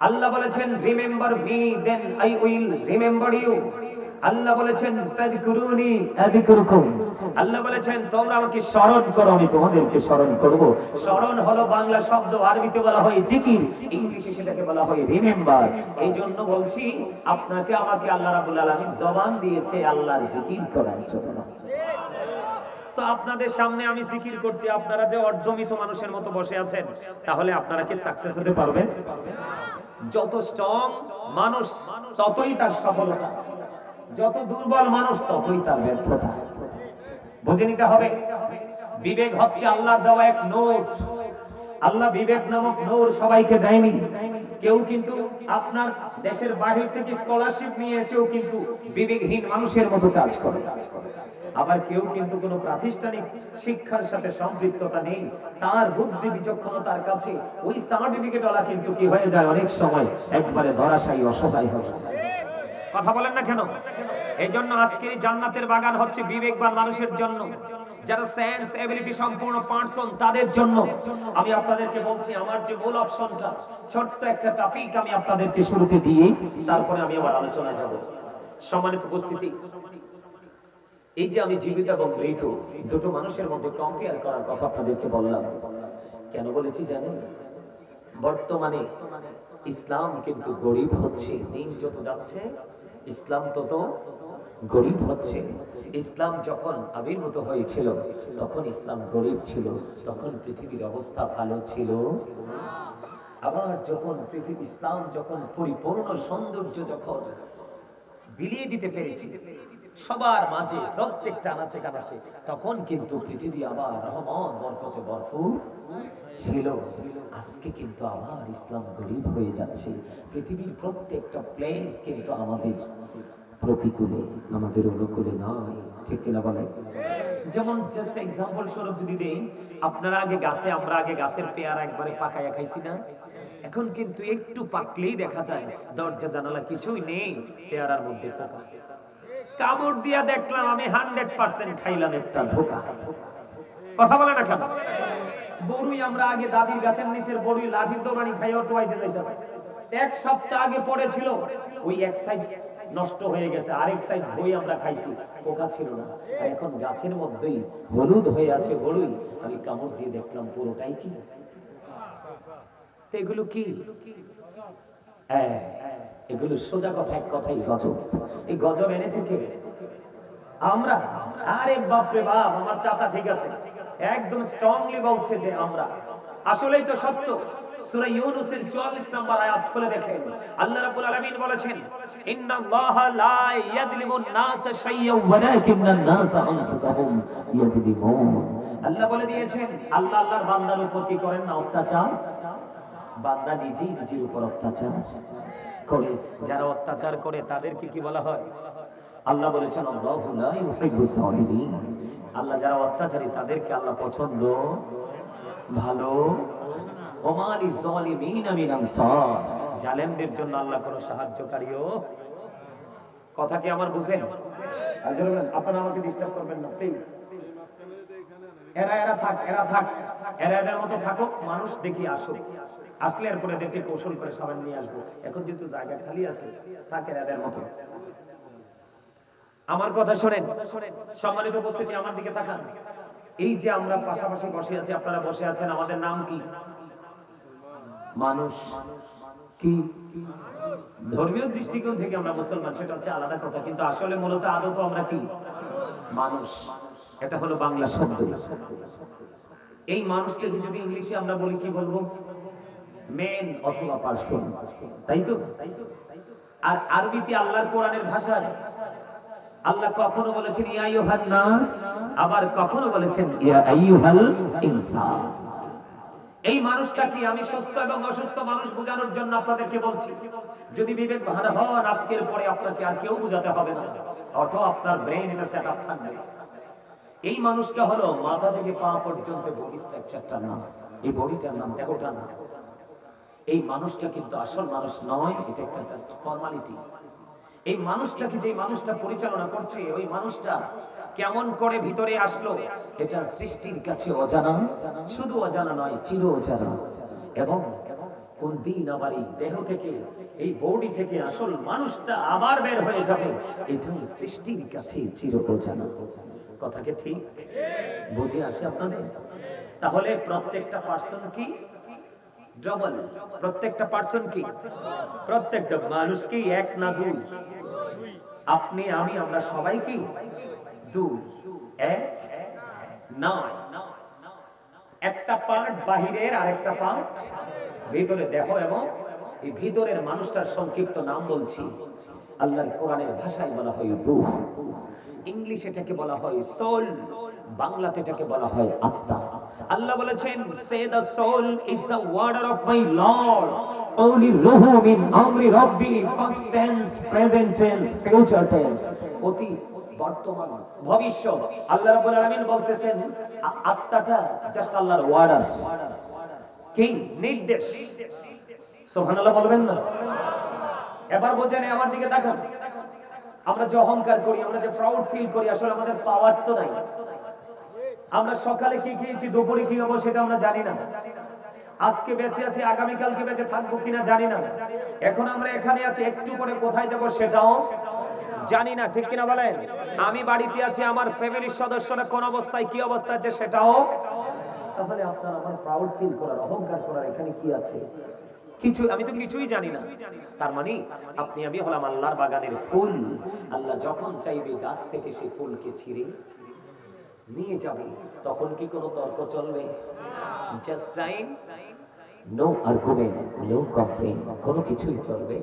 আল্লাহ বলেছেন remember me then I will remember you. আল্লাহ বলেছেন ফাযকুরুনি আযকুরকুম। আল্লাহ বলেছেন তোমরা আমাকে স্মরণ করো, আমি তোমাদেরকে স্মরণ করব। স্মরণ হলো বাংলা শব্দ, আরবিতে বলা হয় জিকির, ইংলিশে সেটাকে বলা হয় রিমেম্বার। এই জন্য বলছি আপনাকে আমাকে আল্লাহ রাব্বুল আলামিন জবান দিয়েছে আল্লাহর জিকির করার জন্য। তো আপনাদের সামনে আমি জিকির করছি, আপনারা যে অর্ধমিত মানুষের মতো বসে আছেন, তাহলে আপনারা কি সাকসেস হতে পারবেন? যত স্ট্রং মানুষ ততই তার সফলতা, যত দুর্বল মানুষ ততই তার ব্যর্থতা। বুঝে নিতে হবে, বিবেক হচ্ছে আল্লাহর দেওয়া এক নূর। আল্লাহ বিবেক নামক নূর সবাইকে দেয়নি। কেউ কিন্তু আপনার দেশের বাহির থেকে স্কলারশিপ নিয়ে এসেও কিন্তু বিবেকহীন মানুষের মতো কাজ করে। আবার কেউ কিন্তু কোনো প্রাতিষ্ঠানিক শিক্ষার সাথে সম্পৃক্ততা নেই, তার বুদ্ধি বিচক্ষণতার কাছে ওই সার্টিফিকেটওয়ালা কিন্তু কি হয়ে যায় অনেক সময় একবারে ধরাশায়ী অসহায় হয়ে যায়। কথা বলেন না কেন? এই জন্য আজকের জান্নাতের বাগান হচ্ছে বিবেকবান মানুষের জন্য, যারা সেন্স এবিলিটি সম্পূর্ণ পারসন তাদের জন্য। আমি আপনাদেরকে বলছি আমার যে মূল অপশনটা, ছোট্ট একটা টপিক আমি আপনাদেরকে শুরুতে দিয়ে তারপরে আমি আবার আলোচনা যাব। সম্মানিত উপস্থিতি, এই যে আমি জীবিত এবং মৃত দুটো মানুষের মধ্যে কম্পেয়ার করার কথা আপনাদেরকে বললাম, কেন বলেছি জানেন? বর্তমানে ইসলাম কিন্তু গরিব হচ্ছে, দিন যত যাচ্ছে ইসলাম তত গরিব হচ্ছে। ইসলাম যখন আবির্ভূত হয়েছিল তখন ইসলাম গরিব ছিল, তখন পৃথিবীর অবস্থা ভালো ছিল। আবার যখন ইসলাম যখন পরিপূর্ণ সৌন্দর্য যখন বিলিয়ে দিতে পেরেছি সবার মাঝে প্রত্যেকটা আনাচে কানাচে, তখন কিন্তু পৃথিবী আবার রহমত বরকতে ভরপুর ছিল। আজকে কিন্তু আবার ইসলাম গরিব হয়ে যাচ্ছে। পৃথিবীর প্রত্যেকটা প্লেস কিন্তু আমাদের প্রতিকূলে, আমাদের অনুকূলে নয়, ঠিক কিনা বলেন? যেমন জাস্ট এক্সাম্পল স্বরূপ যদি দেই, আপনারা আগে গাছে, আমরা আগে গাছের পেয়ারা একবারে পাকাইয়া খাইছি না? এখন কিন্তু একটু পাকলেই দেখা যায় দরজা জানালা কিছুই নেই, পেয়ারার মধ্যে পোকা। কামড় দিয়া দেখলাম আমি 100% খাইলাম একটা ধোকা। কথা বলে না কেন? বড়ুই আমরা আগে দাদির গাছের নিচের বড়ুই লাঠির দোকানি খাইয়া টোয়াইতে যাইতাম। এক সপ্তাহ আগে পড়েছিল, ওই এক সাইড নষ্ট হয়ে গেছে, আরেক সাইড ধুই আমরা খাইছি, পোকা ছিল না। আর এখন গাছের মধ্যেই হলুদ হয়ে আছে বড়ুই, আমি কামড় দিয়ে দেখলাম পুরোটাই কি। তো এগুলো কি? হ্যাঁ, এগুলো সোজা কথা, এক কথাই গজব। এই গজব এনেছে কে? আমরা। আরে বাপ রে বাপ, আমার চাচা ঠিক আছে, একদম স্ট্রংলি বলছে যে আমরা। আসলেই তো সত্য। সূরা ইউনূসের 44 নম্বর আয়াত খুলে দেখেন, আল্লাহ রাব্বুল আলামিন বলেছেন ইন্নাল্লাহা লা ইয়াযলিমুন নাসা শাইয়্যান ওয়ালাকিন্নান নাসা আনফুসাহুম ইয়াযলিমুন। আল্লাহ বলে দিয়েছেন আল্লাহ আল্লাহর বান্দার উপর কি করেন না? অত্যাচার। বান্দা নিজেই নিজের উপর অত্যাচার করে। যারা অত্যাচার করে তাদেরকে কি বলা হয়? আল্লাহ বলেছেন আল্লাহু লা ইউহিব্বুস সালিমিন। আল্লাহ যারা অত্যাচারী তাদেরকে আল্লাহ পছন্দ ভালো। ওমা লিযালিমিনা মিন আনসার। জালেমদের জন্য আল্লাহ কোনো সাহায্যকারীও। কথা কি আমার বুঝেন? আপনারা আমাকে ডিস্টার্ব করবেন না প্লিজ। এরা থাক, এদের মতো থাকুক, মানুষ দেখি আসুক, আসলে এরপরে এদেরকে কৌশল করে সবাই নিয়ে আসবো। এখন যেহেতু জায়গা খালি আছে, থাক এদের মতো। আমার কথা শোনেন, সম্মানিত উপস্থিতি, আমার দিকে তাকান। এই যে আমরা পাশাপাশি বসে আছি, আপনারা বসে আছেন, আমাদের নাম কি? মানুষ। কি ধর্মীয় দৃষ্টিকোণ থেকে আমরা মুসলমান, সেটা হচ্ছে আলাদা কথা, কিন্তু আসলে মূলত আদৌ আমরা কি? মানুষ। এটা হলো বাংলা শব্দ। এই মানুষটাকে যদি ইংলিশে আমরা বলি কি বলবো? ম্যান অথবা পারসন, তাই তো? আর আরবিতে আল্লাহর কোরআনের ভাষায় আল্লাহ কখনো বলেছেন ইয়া আইয়ুহান নাস, আবার কখনো বলেছেন ইয়া আইয়ুহাল ইনসান। এই মানুষটা কি? আমি সুস্থ এবং অসুস্থ মানুষ বোঝানোর জন্য আপনাদেরকে বলছি। যদি বিবেক ভালো হন, আজকের পরে আপনাকে আর কেউ বোঝাতে হবে না, অটো আপনার ব্রেন এটা সেটআপ থাকবে। এই মানুষটা হলো মাথা থেকে পা পর্যন্ত বডি স্ট্রাকচারটার নাম, এই বডিটার নাম, দেহটার নাম। এই মানুষটা কিন্তু আসল মানুষ নয়, এটা একটা জাস্ট ফর্মালিটি। এই মানুষটাকে যে মানুষটা পরিচালনা করছে, ওই মানুষটা কেমন করে ভিতরে আসলো, এটা সৃষ্টির কাছে অজানা। শুধু অজানা নয়, চির অজানা। এবং কোন দিন আবার এই দেহ থেকে, এই বডি থেকে আসল মানুষটা আবার বের হয়ে যাবে, এটাও সৃষ্টির কাছে চির অজানা। কথাকে ঠিক বুঝে আসে আপনাদের? তাহলে প্রত্যেকটা পার্সন কি ডবল? প্রত্যেকটা পার্সন কি? প্রত্যেকটা মানুষ কি এক না দুই? আপনি আমি আমরা সবাই কি দুই? এক নয়। একটা পার্ট বাহিরের, আরেকটা পার্ট ভিতরে দেহ, এবং এই ভিতরের মানুষটার সংক্ষিপ্ত নাম বলছি। আল্লাহর কোরআনের ভাষায় বলা হয় রূহ, ইংলিশে এটাকে বলা হয় সোল, বাংলাতে এটাকে বলা হয় আত্মা। আল্লাহ বলেছেন, say the soul is the order of my lord, only রূহু মিন আমরি রব্বি, first tense, present tense, future tense, অতীত, বর্তমান, ভবিষ্যৎ। আল্লাহ রাব্বুল আলামিন বলতেছেন আত্মাটা জাস্ট আল্লাহর ওয়ার্ডার, কি নির্দেশ। সুবহানাল্লাহ বলবেন না? এবার বোঝেন, আমার দিকে তাকান। আমরা যে অহংকার করি, আমরা যে প্রাউড ফিল করি, আসলে আমাদের পাওয়ার তো নাই। আমরা সকালে কি খেয়েছি, দুপুরে কি হবো সেটা আমরা জানি না। আজকে বেঁচে আছি, আগামীকালকে বেঁচে থাকবো কিনা জানি না। এখন আমরা এখানে আছি, একটু পরে কোথায় যাব সেটাও জানি না, ঠিক কিনা বলেন? আমি বাড়িতে আছি, আমার ফ্যামিলির সদস্যরা কোন অবস্থায় কি অবস্থা আছে সেটাও। তাহলে আপনার আমার প্রাউড ফিল করার, অহংকার করার এখানে কি আছে? কিছু, আমি তো কিছুই জানি না। তার মানে আপনি আমি হলাম আল্লাহর বাগানের ফুল। আল্লাহ যখন চাইবে গাছ থেকে সে ফুলকে ছিঁড়ে নিয়ে যাবে, তখন কি কোনো তর্ক চলবে? Just time, no argument, no complain, কোনো কিছুই চলবে।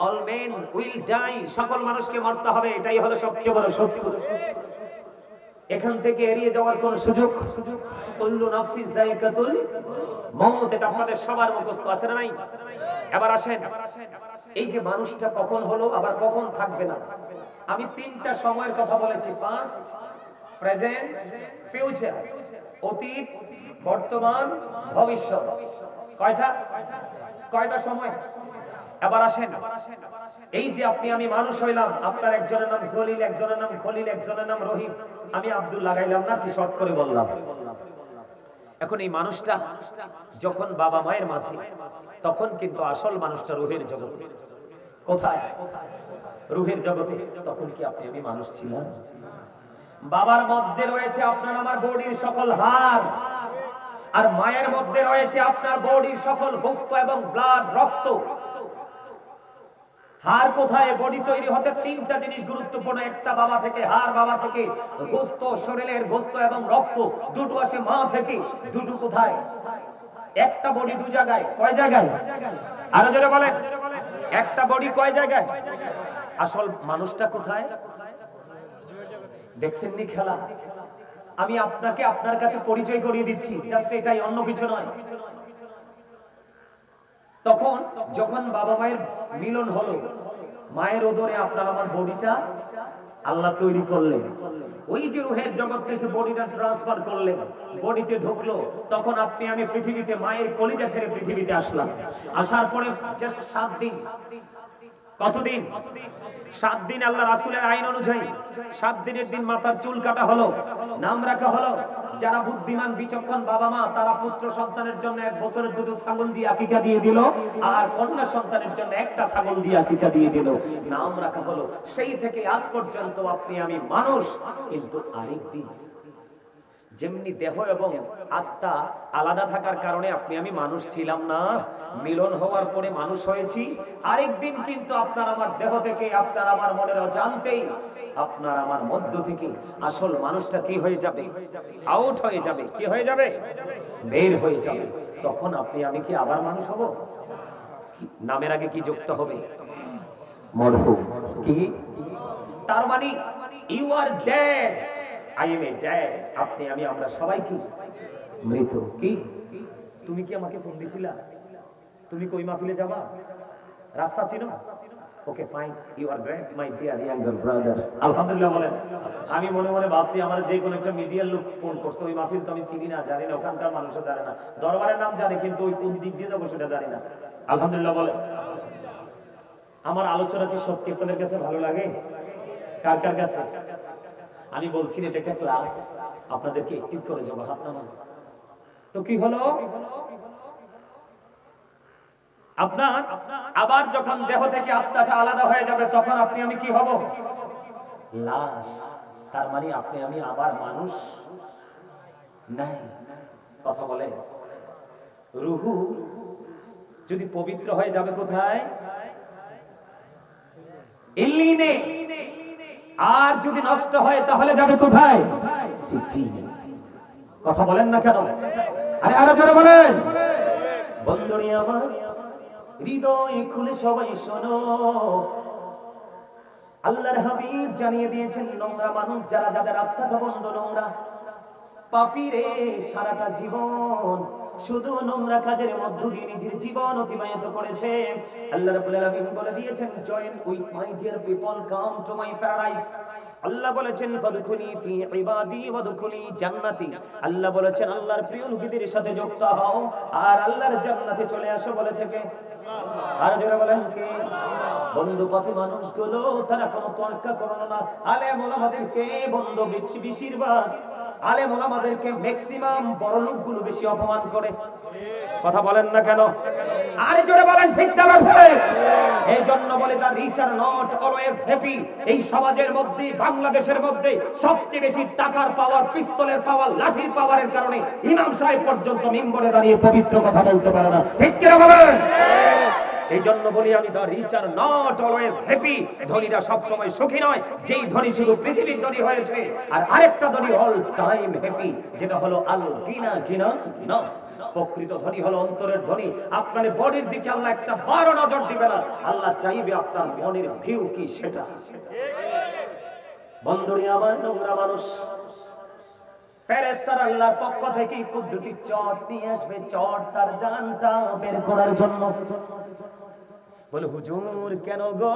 অল মেন উইল ডাই, সকল মানুষকে মরতে হবে, এটাই হলো সবচেয়ে বড় সত্য। এখান থেকে এড়িয়ে যাওয়ার কোন সুযোগ? কুল্লু নাফসিন যায়কাতুল মউত, এটা আপনাদের সবার মুখস্থ আছে না নাই? এবার আসেন, এই যে মানুষটা কখন হলো আবার কখন থাকবে না, আমি তিনটা সময়ের কথা বলেছি, পাস্ট, প্রেজেন্ট, ফিউচার, অতীত, বর্তমান, ভবিষ্যৎ। কয়টা? কয়টা সময়? এবার আসেন, এই যে আপনি আমি মানুষ হইলাম, আপনার একজনের নাম জলিল, একজনের নাম খলিল, একজনের নাম রহিম, আমি আব্দুল লাগাইলাম না, কি শর্ট করে বললাম। এখন এই মানুষটা যখন বাবা মায়ের মাঝে, তখন কিন্তু আসল মানুষটা রুহের জগতে। কোথায়? রুহের জগতে। তখন কি আপনি আমি মানুষ ছিলাম? বাবার মধ্যে রয়েছে আপনার আমার বডির সকল হাড়, আর মায়ের মধ্যে রয়েছে আপনার বডির সকল গোস্ত এবং ব্লাড, রক্ত। হাড় কোথায়? বডি তৈরি হতে তিনটা জিনিস গুরুত্বপূর্ণ। একটা বাবা থেকে, হাড় বাবা থেকে, গোস্ত, শরীরের গোস্ত এবং রক্ত দুটো আসে মা থেকে। দুটো কোথায়? একটা বডি দু জায়গায়। কয় জায়গায়? আরো জোরে বলেন, একটা বডি কয় জায়গায়? আসল মানুষটা কোথায়? দেখছেন নি খেলা? আমি আপনাকে আপনার কাছে পরিচয় করিয়ে দিচ্ছি, জাস্ট এটাই, অন্য কিছু নয়। তখন যখন বাবা মায়ের মিলন হলো, মায়ের উদরে আপনার আমার বডিটা আল্লাহ তৈরি করলেন। ওই যে রুহের জগৎ থেকে বডিটা ট্রান্সফার করলেন, বডিতে ঢুকলো, তখন আপনি আমি পৃথিবীতে মায়ের কলিজা ছেড়ে পৃথিবীতে আসলাম। আসার পরে জাস্ট 7 দিন। কতদিন? 7 দিন। আল্লাহ রাসূলের আইন অনুযায়ী 7 দিনের দিন মাথার চুল কাটা হলো, নাম রাখা হলো। যারা বুদ্ধিমান বিচক্ষণ বাবা মা, তারা পুত্র সন্তানের জন্য 1 বছরের দুটো ছাগল দিয়ে আকিকা দিয়ে দিল, আর কন্যা সন্তানের জন্য একটা ছাগল দিয়ে আকিকা দিয়ে দিল, নাম রাখা হলো। সেই থেকে আজ পর্যন্ত আপনি আমি মানুষ। কিন্তু আরেকদিন, যেমনি দেহ এবং আত্মা আলাদা থাকার কারণে আপনি আমি মানুষ ছিলাম না, মিলন হওয়ার পরে মানুষ হয়েছি। আরেকদিন কিন্তু আপনার আমার দেহ থেকে, আপনার আমার মনের অজান্তেই, আপনার আমার মধ্য থেকে আসল মানুষটা কি হয়ে যাবে? আউট হয়ে যাবে। কি হয়ে যাবে? বের হয়ে যাবে। তখন আপনি আমি কি আবার মানুষ হব? নামের আগে কি যুক্ত হবে? মরহুম। কি? তার মানে you are dead, I am a dead. আপনি আমি আমরা সবাই কি মৃত। কি? তুমি কি আমাকে ফোন দিছিলা? তুমি কই মাহফিলে যাবা? রাস্তা চিনো? Okay fine, you are great my dear younger brother. আলহামদুলিল্লাহ বলেন। আমি মনে মনে ভাবছি আমার যে কোন একটা মিডিয়ার লোক ফোন করছে, ওই মাহফিল তো আমি চিনি না, জানি না, ওখানকার মানুষও জানে না, দরবারের নাম জানে কিন্তু ওই কোন দিক দিয়ে যাবো সেটা জানি না। আলহামদুলিল্লাহ বলেন। আমার আলোচনা কি সত্যি আপনাদের কাছে ভালো লাগে? কার কার কাছে? আমি বলছি এটা একটা ক্লাস, আপনাদেরকে অ্যাক্টিভ করে যাবো। হাত নামান। তো কি হলো? আপনার আবার যখন দেহ থেকে আত্মাটা আলাদা হয়ে যাবে তখন আপনি আমি কি হব? লাশ। তার মানে আপনি আমি আবার মানুষ নাই। কথা বলে রুহু যদি পবিত্র হয়ে যাবে কোথায়? ইল্লিনে। আর যদি নষ্ট হয় তাহলে যাবে কোথায়? সিজ্জিনে। কথা বলেন না কেন? আরে আরো জোরে বলেন। বন্ধুরে আমার, হৃদয় খুলে সবাই শোনো, আল্লাহর হাবিব জানিয়ে দিয়েছেন নোংরা মানুষ যারা, যাদের আত্মাটা বন্ধ নোংরা, পাপী রে, সারাটা জীবন শুধু নোংরা কাজের মধ্য দিয়ে নিজের জীবন অতিবাহিত করেছে। আল্লাহ রাব্বুল আলামিন বলে দিয়েছেন, join with my dear people, come to my paradise. আল্লাহ বলেছেন ফাদখুলি ফি ইবাদি ওয়াদখুলি জান্নাতি। আল্লাহ বলেছেন আল্লাহর প্রিয় লোকদের সাথে যুক্ত হও আর আল্লাহর জান্নাতে চলে আসো। বলেছে কে? আর যারা বলেন কে? বন্ধু পাপী মানুষগুলো তারা কোনো তোয়াক্কা করলো না। আলেম ওলামাদেরকে বন্ধু বেশিরভাগ আলেম ওলামাদেরকে ম্যাক্সিমাম বড় লোকগুলো বেশি অপমান করে। কথা বলেন না কেন? আরে জোরে বলেন ঠিক না ঠিক? এই জন্য বলে the rich are not always happy. এই সমাজের মধ্যে, বাংলাদেশের মধ্যে সবচেয়ে বেশি টাকার পাওয়ার, পিস্তলের পাওয়ার, লাঠির পাওয়ারের কারণে ইমাম সাহেব পর্যন্ত মিম্বরে দাঁড়িয়ে পবিত্র কথা বলতে পারে না। ঠিক কি না বলেন? এই জন্য বলি আমি, the rich are not always happy. ধনীরা সব সময় সুখী নয়। যেই ধনী শুধু পৃথিবীর ধনী হয়েছে, আর আরেকটা ধনী অল টাইম হ্যাপি, যেটা হলো আল গিনা গিনা নফস। প্রকৃত ধনী হলো অন্তরের ধনী। আপনার বডির দিকে আল্লাহ একটা বারো নজর দিবে না, আল্লাহ চাইবে আপনার মনের ভিউ কি সেটা। বন্ধুরে আমার, নোংরা মানুষ ফেরেশতারা আল্লাহর পক্ষ থেকে কুদরতি চট নিয়ে আসবে, চট তার জানটা বের করার জন্য। বলে হুজুর কেন গো?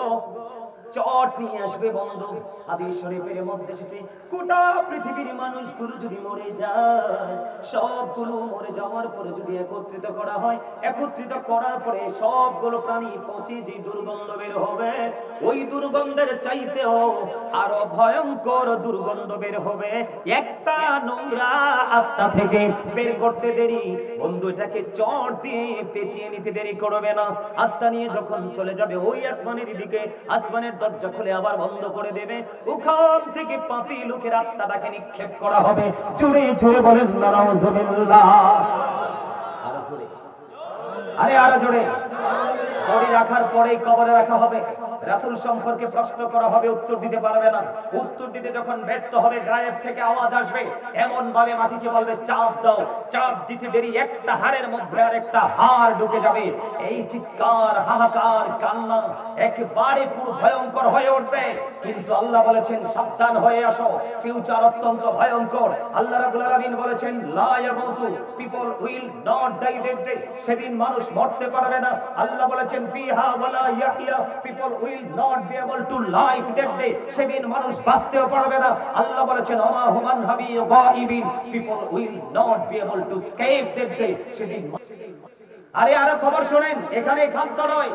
চট নিয়ে আসবে বন্ধু। হাদিস শরীফের মধ্যে সেটি, গোটা পৃথিবীর মানুষগুলো যদি মরে যায়, সবগুলো মরে যাওয়ার পরে যদি একত্রিত করা হয়, একত্রিত করার পরে সবগুলো প্রাণী পচে যে দুর্গন্ধ বের হবে, ওই দুর্গন্ধের চাইতেও আরো ভয়ঙ্কর দুর্গন্ধ বের হবে একটা নোংরা আত্মা থেকে বের করতে দেরি। বন্ধু এটাকে চট দিয়ে পেঁচিয়ে নিতে দেরি করবে না। আত্মা নিয়ে যখন চলে যাবে ওই আসমানের দিকে, আসমানের দরজা খুলে আবার বন্ধ করে দেবে, ওখান থেকে পাপী লোকের আত্মাটাকে নিক্ষেপ করা হবে। জোরে জোরে বলেন নাউজুবিল্লাহ। আরো জোরে, আরে আরো জোরে। বডি রাখার পরেই কবরে রাখা হবে। রাসূল সম্পর্কে প্রশ্ন করা হবে, উত্তর দিতে পারবে না। উত্তর দিতে যখন ব্যর্থ হবে, গায়েব থেকে আওয়াজ আসবে, এমন ভাবে মাটিকে বলবে চাপ দাও। চাপ দিতে দেরি একটা হাড়ের মধ্যে আর একটা হাড় ঢুকে যাবে। এই চিৎকার, হাহাকার, কান্না একেবারে পুরো ভয়ঙ্কর হয়ে উঠবে। কিন্তু আল্লাহ বলেছেন সাবধান হয়ে আসো, ফিউচার অত্যন্ত ভয়ঙ্কর। আল্লাহ রাব্বুল আলামিন বলেছেন লা ইয়ামুতু, people will not die that day. সেদিন মানুষ মরতে পারবে না। আল্লাহ বলেছেন ফিহা ওয়ালা ইয়াহিয়া, people will not be able to live that day. সেদিন মানুষ বাঁচতেও পারবে না। আল্লাহ বলেছেন ওমা হুমান হাবি গাইবিন, people will not be able to escape that day. সেদিন। আরে আরো খবর শুনেন, এখানে ক্ষান্ত নয়,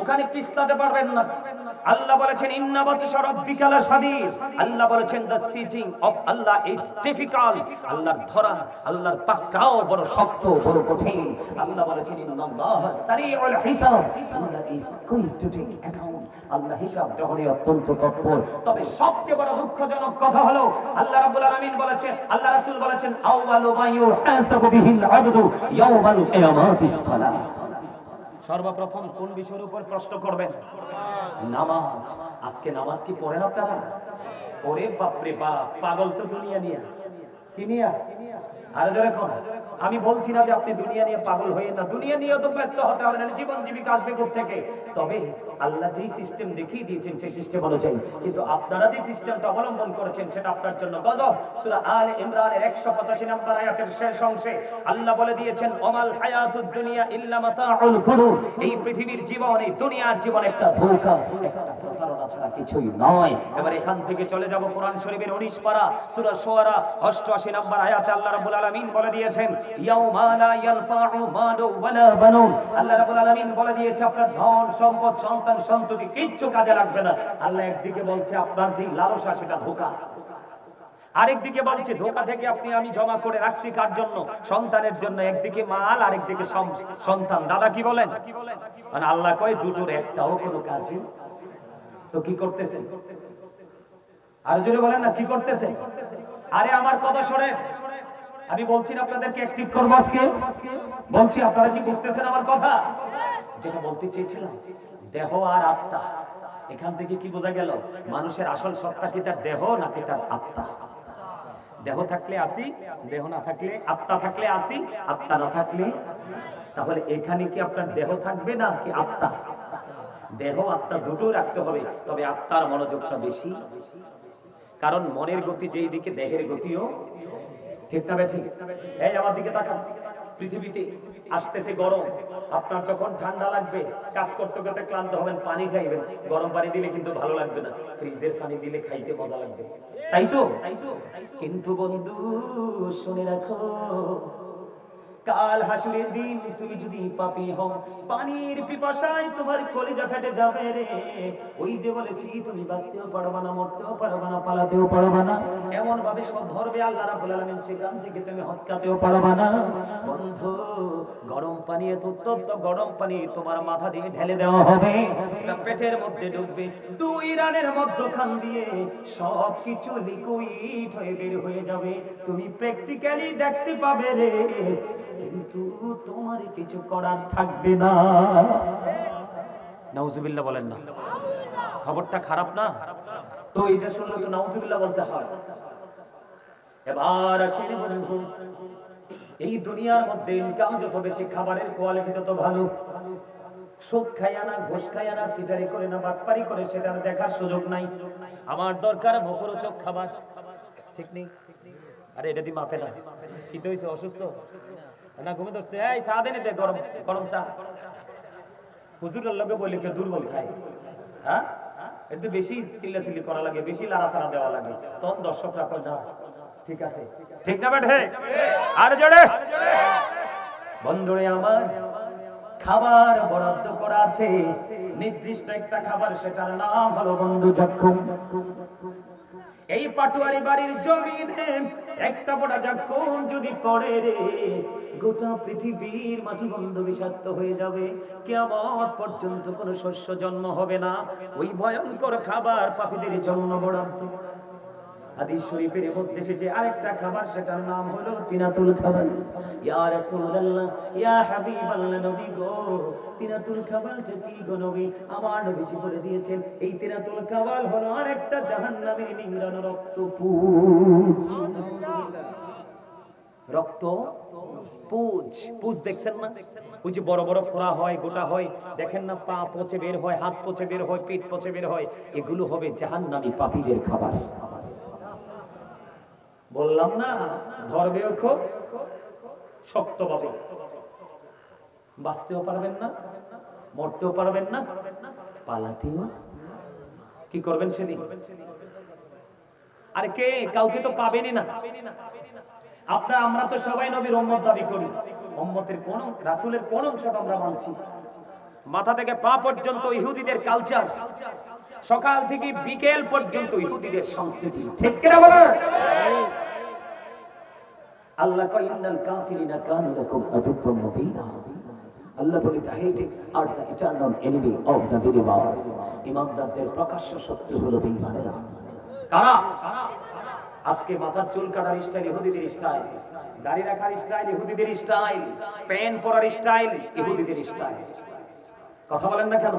ওখানে পিছলাতে পারবেন না। আল্লাহ বলেছেন ইন্না বাতশা রাব্বিকা লাশাদীদ। আল্লাহ বলেছেন the seizing of Allah is difficult. আল্লাহর ধরা, আল্লাহর পাকড়াও বড় শক্ত, বড় কঠিন। আল্লাহ বলেছেন ইন্নাল্লাহ সারিউল হিসাব, আল্লাহ is going to take account. আল্লাহ হিসাব গ্রহণে অত্যন্ত তৎপর। তবে সবচেয়ে বড় দুঃখজনক কথা হলো আল্লাহ রাব্বুল আলামিন বলেছেন, আল্লাহ রাসূল বলেছেন আউয়ালু মা ইউহাসাবু বিহিল আবদু ইয়াওমাল কিয়ামাতিস সালাহ। সর্বপ্রথম কোন বিষয়ের উপর প্রশ্ন করবেন? নামাজ। আজকে নামাজ কি পড়েন আপনারা? ওরে বাপরে বাপ, পাগল তো দুনিয়া নিয়ে। কি নিয়ে? আরে জোরে কোন? আমি বলছি না যে আপনি দুনিয়া নিয়ে পাগল হয়ে না, দুনিয়া নিয়ে তো ব্যস্ত হতে হবে না, জীবন জীবিকা আসবে কোথা থেকে? তবে আল্লাহ যেই সিস্টেম দেখিয়ে দিয়েছেন সেই সিস্টেম অনুযায়ী, কিন্তু আপনারা যে সিস্টেমটা অবলম্বন করেছেন সেটা আপনার জন্য গজব। সূরা আলে ইমরানের 185 নম্বর আয়াতের শেষ অংশে আল্লাহ বলে দিয়েছেন ওমাল হায়াতুদ দুনিয়া ইল্লা মাতাউল গুরুর। এই পৃথিবীর জীবন, এই দুনিয়ার জীবন একটা ধোঁকা, একটা প্রতারণা ছাড়া কিছুই নয়। এবার এখান থেকে চলে যাব কোরআন শরীফের 19 পারা সূরা শুআরা 88 নম্বর আয়াতে আল্লাহ রাব্বুল আলামিন বলে দিয়েছেন ইয়াউমা লা ইয়ানফাউ মালু ওয়ালা বানুন। আল্লাহ রাব্বুল আলামিন বলে দিয়েছে আপনার ধন সম্পদ, সন্তান সন্ততি কিচ্ছু কাজে লাগবে না। আল্লাহ একদিকে বলছে আপনার যে লালসা সেটা ধোঁকা, আরেকদিকে বলছে ধোঁকা থেকে আমি জমা করে রাখছি কার জন্য? সন্তানের জন্য। একদিকে মাল, আরেকদিকে সন্তান। দাদা কি বলেন? মানে আল্লাহ কয় দুটোর একটাও কোনো কাজে। তো কি করতেছেন? আর জোরে বলেন না, কি করতেছেন? আরে আমার কথা শোনেন, আমি বলছি না আপনাদেরকে অ্যাক্টিভ করব আজকে, বলছি আপনারা কি বুঝতেছেন আমার কথা? যেটা বলতে চেয়েছিলাম, দেহ আর আত্মা, এখান থেকে কি বোঝা গেল? মানুষের আসল সত্তা কি তার দেহ নাকি তার আত্মা? দেহ থাকলে আসি, দেহ না থাকলে, আত্মা থাকলে আসি, আত্মা না থাকলে। তাহলে এখানে কি আপনার দেহ থাকবে না কি আত্মা? দেহ আত্মা দুটো রাখতে হবে, তবে আত্মার মনোযোগটা বেশি, কারণ মনের গতি যেই দিকে দেহের গতিও ঠিক না বেঠিক? এই আমার দিকে তাকান, পৃথিবীতে আসতেছে গরম, আপনার যখন ঠান্ডা লাগবে, কাজ করতে করতে ক্লান্ত হবেন, পানি চাইবেন, গরম পানি দিলে কিন্তু ভালো লাগবে না, ফ্রিজের পানি দিলে খাইতে মজা লাগবে, তাই তো? কিন্তু বন্ধু শুনে রাখো, কাল হাসুরের দিন তুমি যদি পাপী হও, পানির পিপাসায় তোমার কলিজা ফেটে যাবে রে। ওই যে বলেছি তুমি বাঁচতেও পারবা না, মরতেও পারবা না, পালাতেও পারবা না, এমন ভাবে সব ধরবে আল্লাহ রাব্বুল আলামিন, সেখান থেকে তুমি হসকাতেও পারবা না। বন্ধু, গরম পানি, এত উত্তপ্ত গরম পানি তোমার মাথা দিয়ে ঢেলে দেওয়া হবে, এটা পেটের মধ্যে ঢুকবে, দুই রানের মধ্যখান দিয়ে সব কিছু লিকুইড হয়ে বের হয়ে যাবে, তুমি প্র্যাকটিক্যালি দেখতে পাবে রে, কিন্তু তোমার কিছু করার থাকবে না। নাউজুবিল্লাহ বলেন না? খবরটা খারাপ না? তো এটা শুনলে তো নাউজুবিল্লাহ বলতে হয়। এবার আসেন বন্ধু, এই দুনিয়ার মধ্যে ইনকাম যত বেশি, খাবারের কোয়ালিটি তত ভালো। সুদ খাইয়া না, ঘুষ খাইয়া না, সিটারি করে না, বাটপারি করে, সেটার দেখার সুযোগ নাই। আমার দরকার মুখরোচক খাবার, ঠিক নেই? আরে এটা দি মাথে না, কি তো হইছে? অসুস্থ না, ঘুমে ধরছে? এই চা দেনি দে, গরম গরম চা। হুজুরের লগে বলি কে দুর্বল খায়, হ্যাঁ? একটু বেশি চিল্লাচিল্লি করা লাগে, বেশি লাড়াচাড়া দেওয়া লাগে, তখন দর্শকরা কয় না ঠিক আছে, ঠিক না বেঠে? আর জোরে বন্ধুরে আমার, খাবার বরাদ্দ করা আছে, নির্দিষ্ট একটা খাবার, সেটার নাম হলো বন্ধু জাক্কুম। এই পাটুয়ারি বাড়ির জমিনে একটা বড় জাক্কুম যদি পড়ে রে, গোটা পৃথিবীর মাটি বন্ধ বিষাক্ত হয়ে যাবে, কিয়ামত পর্যন্ত কোনো শস্য জন্ম হবে না। ওই ভয়ঙ্কর খাবার পাপীদের জন্য বরাদ্দ। হাদিস শরীফের মধ্যে এসেছে আরেকটা খাবার, সেটার নাম হলো তিনাতুল খাবার। ইয়া রাসূলুল্লাহ, ইয়া হাবিবাল্লাহ, নবী গো, তিনাতুল খাবারটা কি গো নবী? আমার নবীজি বলে দিয়েছেন, এই তিনাতুল খাবার হলো আরেকটা জাহান্নামের নিংড়ানো রক্তপুঞ্জ। রক্ত পুঁজ, পুঁজ দেখছেন না? ওই যে বড় বড় ফোড়া হয়, গোটা হয়, দেখেন না? পা পচে বের হয়, হাত পচে বের হয়, পেট পচে বের হয়, এগুলো হবে জাহান্নামী পাপীদের খাবার। বললাম না, ধরবেও খুব শক্তভাবে, বাঁচতেও পারবেন না, মরতেও পারবেন না, পালাতেও। কি করবেন সেদিন? আরে কে কাউকে তো পাবেনই না। আমরা তো সবাই নবীর উম্মত দাবি করি, উম্মতের কোন রাসূলের কোন অংশটা আমরা মানছি? মাথা থেকে পা পর্যন্ত ইহুদিদের কালচার, সকাল থেকে বিকেল পর্যন্ত ইহুদিদের সংস্কৃতি, ঠিক কিনা বলেন? আল্লাহ কয় ইন্নাল কাফিরিনা কানু লাকুম আদুওয়াম মুবিনা। আল্লাহ বলে the heretics are the eternal enemy of the believers। ঈমানদারদের প্রকাশ্য শত্রু হলো বেঈমানেরা। কারা? আজকে মাথার চুল কাটার স্টাইল ইহুদিদের স্টাইল, দাড়ি রাখার স্টাইল ইহুদিদের স্টাইল, প্যান্ট পরার স্টাইল ইহুদিদের স্টাইল। কথা বলেন না কেন?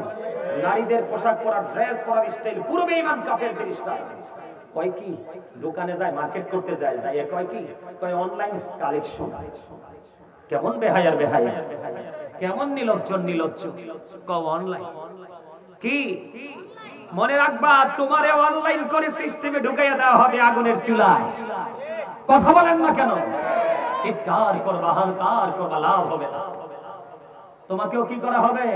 নারীদের পোশাক পরার, ড্রেস পরার স্টাইল পুরো বেঈমান কাফেরদের স্টাইল। কয় কি? দোকানে যায়, মার্কেট করতে যায়, যায় কয় কি? কয় অনলাইন কালেকশন। কেমন বেহায়ার বেহায়া, কেমন নিলজ্জ নিলজ্জ, কও অনলাইন কি? মনে রাখবা, তোমারে অনলাইন করে সিস্টেমে ঢুকাইয়া দেওয়া হবে আগুনের চুলায়। কথা বলেন না কেন? চিৎকার করবা, হালকার করবা, লাভ হবে না। তোমাকেও কি করা হবে?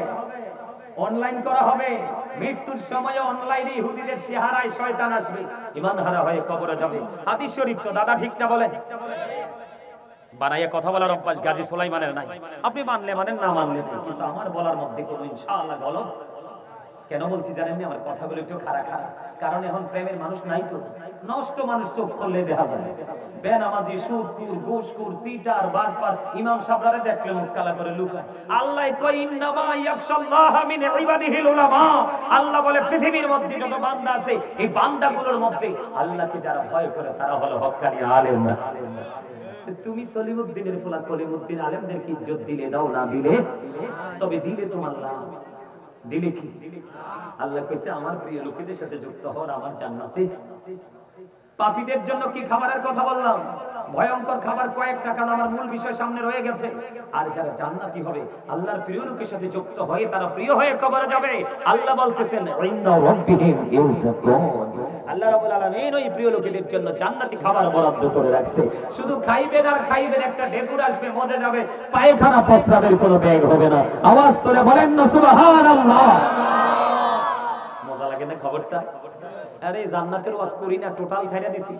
অনলাইন করা হবে। মৃত্যুর সময় অনলাইনে ইহুদিদের চেহারায় শয়তান আসবে, ঈমান হারা হয়ে কবরে যাবে। হাদিস শরীফ তো দাদা, ঠিকটা বলেন? বানাইয়া কথা বলার অভ্যাস গাজী সুলাইমানের নাই। আপনি মানলে মানেন, না মানলে না, কিন্তু আমার বলার মধ্যে কোনো ইনশাআল্লাহ গলত কেন বলছি জানেন না, আমার কথাগুলো একটু খারাপ খারাপ, কারণ এখন প্রেমের মানুষ নাই তো, নষ্ট মানুষ চোখ করলে দেখা যায়, বেনামাজি, সুদখোর, ঘুষখোর, সিটার, বাটপার, ইমাম সাহেবরা দেখলে মুখ কালা করে লুকায়। আল্লাহ কয় ইন্নামা ইয়াখশাল্লাহা মিন ইবাদিহিল উলামা। আল্লাহ বলে পৃথিবীর মধ্যে যত বান্দা আছে, এই বান্দাগুলোর মধ্যে আল্লাহকে যারা ভয় করে তারা হলো হক্কানি আলেম। তুমি সলিমুদ্দিনের ফুলা কলিমুদ্দিন আলেমদেরকে ইজ্জত দিলে দাও, না দিলে তবে দিলে তোমার লাভ, দিলে কি? আল্লাহ কইছে আমার প্রিয় লোকেদের সাথে যুক্ত হওয়ার আমার জান্নাতে। পাপীদের জন্য কি খাবারের কথা বললাম, ভয়ঙ্কর খাবার কয়েকটা, কারণ আমার মূল বিষয় সামনে রয়ে গেছে। আর যারা জান্নাতি হবে, আল্লাহর প্রিয় লোকের সাথে যুক্ত হয়ে তারা প্রিয় হয়ে কবরে যাবে। আল্লাহ বলতেছেন ইন্না রাব্বিহিম ইউযাকুন। আল্লাহ রাব্বুল আলামিন ওই প্রিয় লোকেদের জন্য জান্নাতি খাবার বরাদ্দ করে রাখছে। শুধু খাইবেন আর খাইবেন, একটা ঢেকুর আসবে, মজা যাবে, পায়খানা প্রস্রাবের কোনো ব্যাগ হবে না। আওয়াজ করে বলেন না সুবহানাল্লাহ। মজা লাগে না খবরটা? আরে জান্নাতের ওয়াজ করি না, টোটাল ছাইড়া দিছি।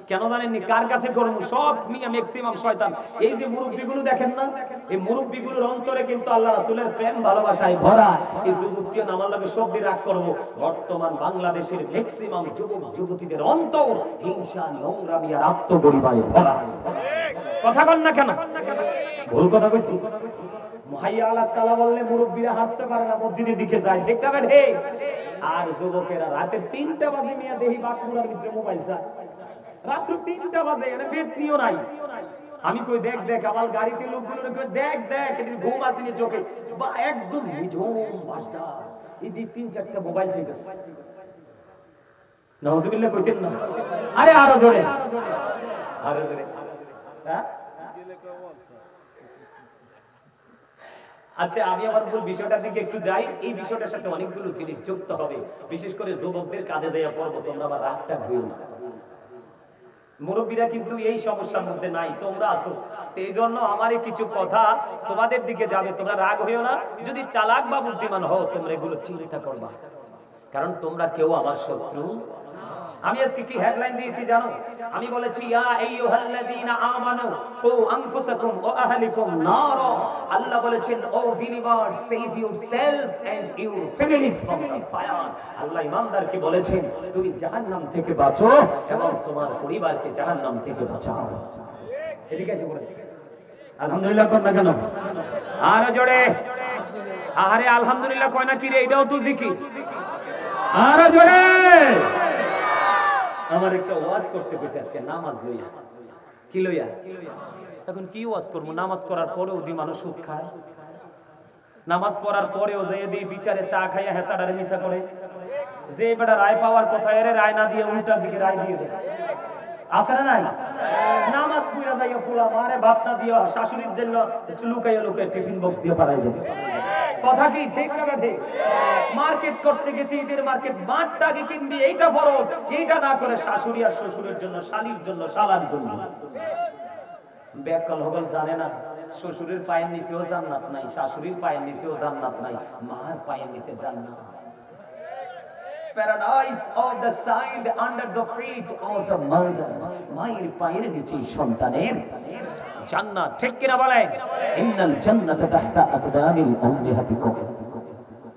কেন জানেননি? কার কাছে করব? সব মিয়া ম্যাক্সিমাম শয়তান। এই যে মুরব্বিগুলো দেখেন না, এই মুরব্বিগুলোর অন্তরে কিন্তু আল্লাহ রাসূলের প্রেম ভালোবাসায় ভরা। এই যুবকটিও আমার লাগে সব দিয়ে রাগ করব। বর্তমান বাংলাদেশের ম্যাক্সিমাম যুবক যুবতীদের অন্তর হিংসা, নোংরামি আর আত্মগরিমায় ভরা। কথা কন না কেন? ভুল কথা কইছি? হাইয়া আলাস সালাহ বললে মুরব্বিরা হাঁটতে পারে না, মসজিদের দিকে যায়, ঠিক না বেঠে? আর যুবকেরা রাতে 3টা বাজে মিয়া দেহি বাসপুরার ভিতরে মোবাইল চায়, রাত্র 3টা বাজে, এনে ফেতনিও নাই। আমি কই দেখ দেখ, আমার গাড়িতে লোকগুলো কই দেখ দেখ, এদিকে ঘুম আসেনি চোখে, বা একদম নিঝুম বাসটা, এদিকে 3-4টা মোবাইল চাইতেছে। নাউযুবিল্লাহ কইতেন না? আরে আরো জোরে, আরো জোরে। হ্যাঁ, আচ্ছা আমি আমার মূল বিষয়টার দিকে একটু যাই। এই বিষয়টার সাথে অনেকগুলো জিনিস যুক্ত হবে, বিশেষ করে যুবকদের কাজে যাইয়া পড়বো। তোমরা আবার রাগটা হইও না, মুরব্বীরা কিন্তু এই সমস্যার মধ্যে নাই, তোমরা আসো। এই জন্য আমারই কিছু কথা তোমাদের দিকে যাবে, তোমরা রাগ হইও না। যদি চালাক বা বুদ্ধিমান হও, তোমরা এগুলো চিন্তা করবা, কারণ তোমরা কেউ আমার শত্রু। আমি আজকে কি হেডলাইন দিয়েছি জানো? আমি বলেছি ইয়া আইয়ুহাল্লাযীনা আমানু কু আনফুসাকুম ওয়া আহলিকুম নারা। আল্লাহ বলেছেন O believers, save yourself and your families from the fire. আল্লাহ ঈমানদারকে বলেছেন তুমি জাহান্নাম থেকে বাঁচো এবং তোমার পরিবারকে জাহান্নাম থেকে বাঁচাও। এদিকে এসে বলে আলহামদুলিল্লাহ কর না কেন? আর জোরে আরে আলহামদুলিল্লাহ কয় না কি রে? এটাও তো জিকির। আর জোরে। আমার একটা ওয়াজ করতে কইছে আজকে, নামাজ লইয়া। কি লইয়া? এখন কি ওয়াজ করব? নামাজ করার পরেও দি মানুষ সুদ খায়, নামাজ পড়ার পরেও যে দি বিচারে চা খাইয়া হেসাডারে মিশা করে, যে বেটা রায় পাওয়ার কথা এর রায় না দিয়ে উল্টা দিকে রায় দিয়ে দেয়। আছে না নাই? নামাজ পড়া যাইয়া ফুলা মারে ভাত না দিয়া শাশুড়ির জন্য লুকাইয়া লুকাইয়া টিফিন বক্স দিয়ে পাঠাই দেয়। কথা কি ঠিক না ঠিক? মার্কেট করতে গেছি, ঈদের মার্কেট, মাঠটাকে কিনবি, এইটা ফরজ, এইটা না করে শাশুড়ি আর শ্বশুরের জন্য, শালির জন্য, শালার জন্য ব্যাকল হগল জানে না। শ্বশুরের পায়ের নিচেও জান্নাত নাই, শাশুড়ির পায়ের নিচেও জান্নাত নাই, মার পায়ের নিচে জান্নাত। Paradise of the side under the feet of the mother. মায়ের পায়ের নিচে সন্তানের জান্নাত, ঠিক কিনা বলেন? ইন্নাল জান্নাতা তাহতা আকদামিল উম্মাহাতিকুম।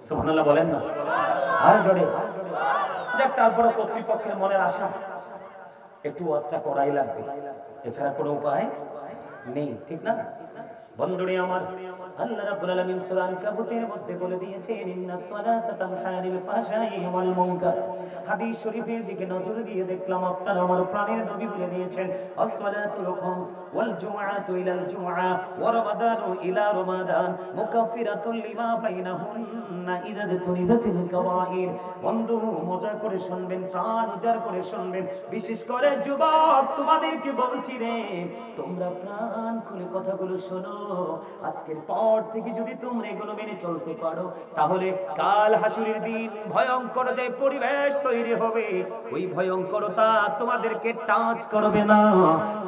সুবহানাল্লাহ বলেন না? আর জোরে। যাক, তারপরে কর্তৃপক্ষের মনের আশা একটু ওয়াজটা করাই লাগবে, এছাড়া কোনো উপায় নেই, ঠিক না? বন্ধুরে আমার, আল্লাহ রাব্বুল আলামিন সূরা আনকাবুতের মধ্যে বলে দিয়েছেন ইন্নাস সালাতা তানহা আনিল ফাহশাই ওয়াল মুনকার। হাদিস শরীফের দিকে নজর দিয়ে দেখলাম আপনার আমার প্রাণের নবী বলে দিয়েছেন আসসালাতুল খামস ওয়াল জুমআতু ইলাল জুমআ ওয়া রমাদানু ইলা রমাদান মুকাফফিরাতুল লিমা বাইনাহুন্না ইযা তুনিবাতিল কাবাইর। বন্ধু মজা করে শুনবেন, প্রাণ উজাড় করে শুনবেন, বিশেষ করে যুবক তোমাদেরকে বলছি রে, তোমরা প্রাণ খুলে কথাগুলো শোনো। আজকের পর থেকে যদি তোমরা এগুলো মেনে চলতে পারো, তাহলে কাল হাসুরের দিন ভয়ঙ্কর যে পরিবেশ তৈরি হবে, ওই ভয়ঙ্করতা তোমাদেরকে টাচ করবে না,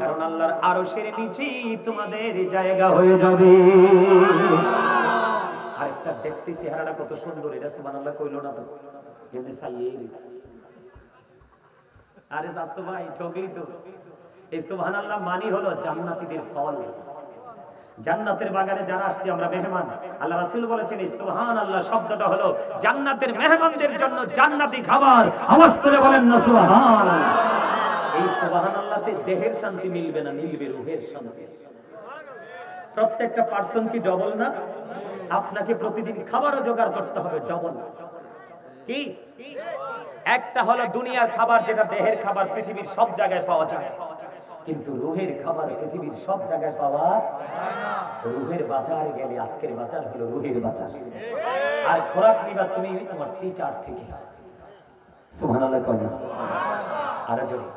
কারণ আল্লাহর আরশের নিচে তোমাদের জায়গা হয়ে যাবে। আরেকটা দেখতে চেহারাটা কত সুন্দর, এটা সুবহানাল্লাহ কইলো না তো? এমনি সাইয়ে দিছে। আরে শাস্তো ভাই ঠকলি তো। এই সুবহানাল্লাহ মানি হলো জান্নাতীদের ফল। জান্নাতের বাগানে যারা আসছে আমরা মেহমান, আল্লাহ রাসূল বলেছেন এই সুবহানাল্লাহ শব্দটা হলো জান্নাতের মেহমানদের জন্য জান্নাতি খাবার। আওয়াজ করে বলেন না সুবহানাল্লাহ। এই সুবহানাল্লাহতে দেহের শান্তি মিলবে না, মিলবে রূহের শান্তি। প্রত্যেকটা পার্সন কি ডবল না? আপনাকে প্রতিদিন খাবারও জোগাড় করতে হবে ডবল। কি? একটা হলো দুনিয়ার খাবার যেটা দেহের খাবার, পৃথিবীর সব জায়গায় পাওয়া যায়, কিন্তু রূহের খাবার পৃথিবীর সব জায়গায় পাওয়া যায় না। রূহের বাজারে গেলে আজকের বাজার হলো রূহের বাজার। আর খোরাক নিবা তুমি তোমার টিচার থেকে। সুবহানাল্লাহ কয় না? আরো জোরে।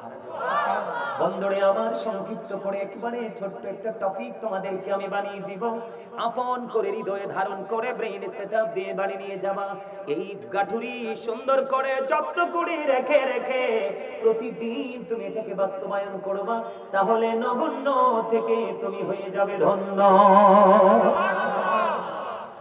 বন্ধুরে আমার সংক্ষিপ্ত করে একবারে ছোট্ট একটা টপিক তোমাদেরকে আমি বানিয়ে দিব, আপন করে হৃদয়ে ধারণ করে ব্রেইন সেটআপ দিয়ে বাড়ি নিয়ে যাবা। এই গাঠুরি সুন্দর করে যত্ন করে রেখে রেখে প্রতিদিন তুমি এটাকে বাস্তবায়ন করবা, তাহলে নগণ্য থেকে তুমি হয়ে যাবে ধন্য।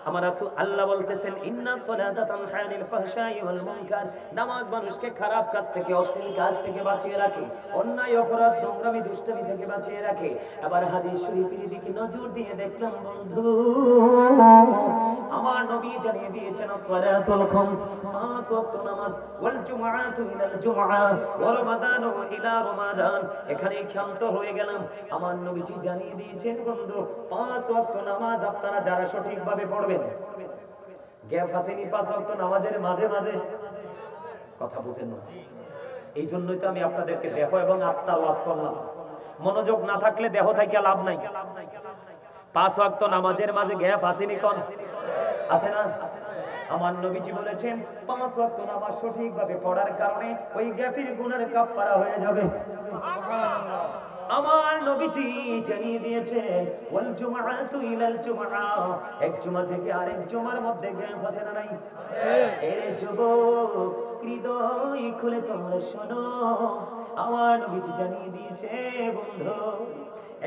আমার রাসূল আল্লাহ বলতেছেন ইন্না সালাতা তানহা আনিল ফাহশাই ওয়াল মুনকার, নামাজ মানুষকে খারাপ কাজ থেকে, অশ্লীল কাজ থেকে বাঁচিয়ে রাখে, অন্যায় অপরাধ নোংরামি দুষ্টামি থেকে বাঁচিয়ে রাখে। আবার হাদিস শরীফের দিকে নজর দিয়ে দেখলাম বন্ধু, আমার নবী জানিয়ে দিয়েছেন সালাতুল খামস, পাঁচ ওয়াক্ত নামাজ, ওয়াল জুমআতু ইলাল জুমআ ওয়া রমাদানু ইলা রমাদান। এখানে ক্ষান্ত হয়ে গেলাম। আমার নবীজি জানিয়ে দিয়েছেন বন্ধু, পাঁচ ওয়াক্ত নামাজ আপনারা যারা সঠিকভাবে পড়বেন, গ্যাপ আসেনি পাঁচ ওয়াক্ত নামাজের মাঝে মাঝে, কথা বুঝেন না? এই জন্যই তো আমি আপনাদেরকে দেহ এবং আত্মার ওয়াজ করলাম। মনোযোগ না থাকলে দেহ থেকে লাভ নাই। পাঁচ ওয়াক্ত নামাজের মাঝে গ্যাপ আসেনি, কোন আছে না? আমার নবীজি বলেছেন পাঁচ ওয়াক্ত নামাজ সঠিকভাবে পড়ার কারণে ওই গ্যাপের গুনাহ কাফারা হয়ে যাবে। সুবহানাল্লাহ। আমার নবীজি জানিয়ে দিয়েছেন ওয়াল জুমআতু ইলাল জুমআ, এক জুমা থেকে আরেক জুমার মধ্যে গ্যাপ আছে না নাই? আছে। এর যুবক হৃদয় খুলে তোমরা শোনো, আমার নবীজি জানিয়ে দিয়েছে বন্ধু,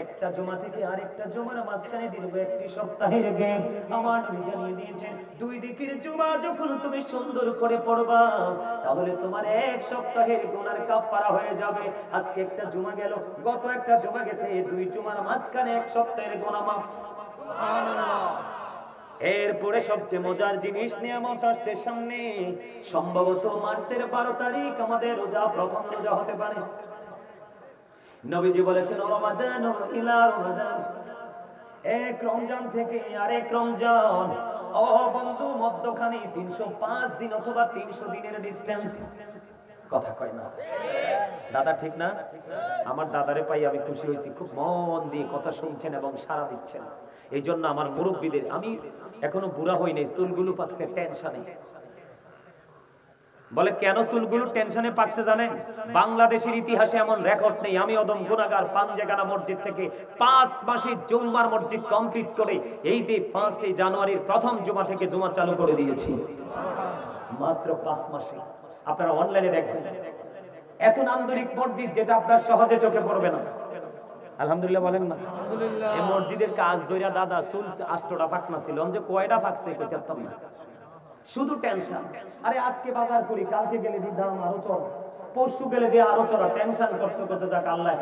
একটা জুমা থেকে আরেকটা জুমার মাঝখানে দীর্ঘ একটি সপ্তাহের গ্যাপ। আমার নবী জানিয়ে দিয়েছেন দুই দিকের জুমা যখন তুমি সুন্দর করে পড়বা, তাহলে তোমার এক সপ্তাহের গুনার কাফারা হয়ে যাবে। আজকে একটা জুমা গেল, গত একটা জুমা গেছে, দুই জুমার মাঝখানে এক সপ্তাহের গুনাহ মাফ। সুবহানাল্লাহ। এরপরে সবচেয়ে মজার জিনিস নিয়ামত আসছে সামনে। সম্ভবত মার্চের 12 তারিখ আমাদের রোজা, প্রথম রোজা হতে পারে। নবীজি বলেছেন রমাদান ইলা রমাদান, এক রমজান থেকে আরেক রমজান, ও বন্ধু মধ্যখানে 305 দিন অথবা 300 দিনের ডিসটেন্স। কথা কয় না দাদা, ঠিক না? আমার দাদারে পাই আমি খুশি হয়েছি, খুব মন দিয়ে কথা শুনছেন এবং সাড়া দিচ্ছেন। এই জন্য আমার মুরব্বীদের, আমি এখনো বুড়া হই নাই, চুলগুলো পাকছে টেনশনে। বলে কেন চুলগুলো টেনশনে পাকছে জানেন? বাংলাদেশের ইতিহাসে এমন রেকর্ড নেই। আমি অদম গুনাহগার পাঞ্জেগানা মসজিদ থেকে 5 মাসে জুম্মার মসজিদ কমপ্লিট করে এই যে 5 জানুয়ারির প্রথম জুমা থেকে জুমা চালু করে দিয়েছি, মাত্র 5 মাসে। আপনারা অনলাইনে দেখবেন, এত নান্দনিক মসজিদ যেটা আপনার সহজে চোখে পড়বে না। আলহামদুলিল্লাহ বলেন না? আলহামদুলিল্লাহ। এই মসজিদের কাজ দইরা দাদা চুল 8টা ফাঁকনা ছিল, যে কয়টা ফাঁকছে কইতাম না, শুধু টেনশন। আরে আজকে বাজার করি, কালকে গেলে দিদাম আরো চড়া, পরশু গেলে দিয়ে আরো চড়া, টেনশন করতে করতে যাক আল্লাহ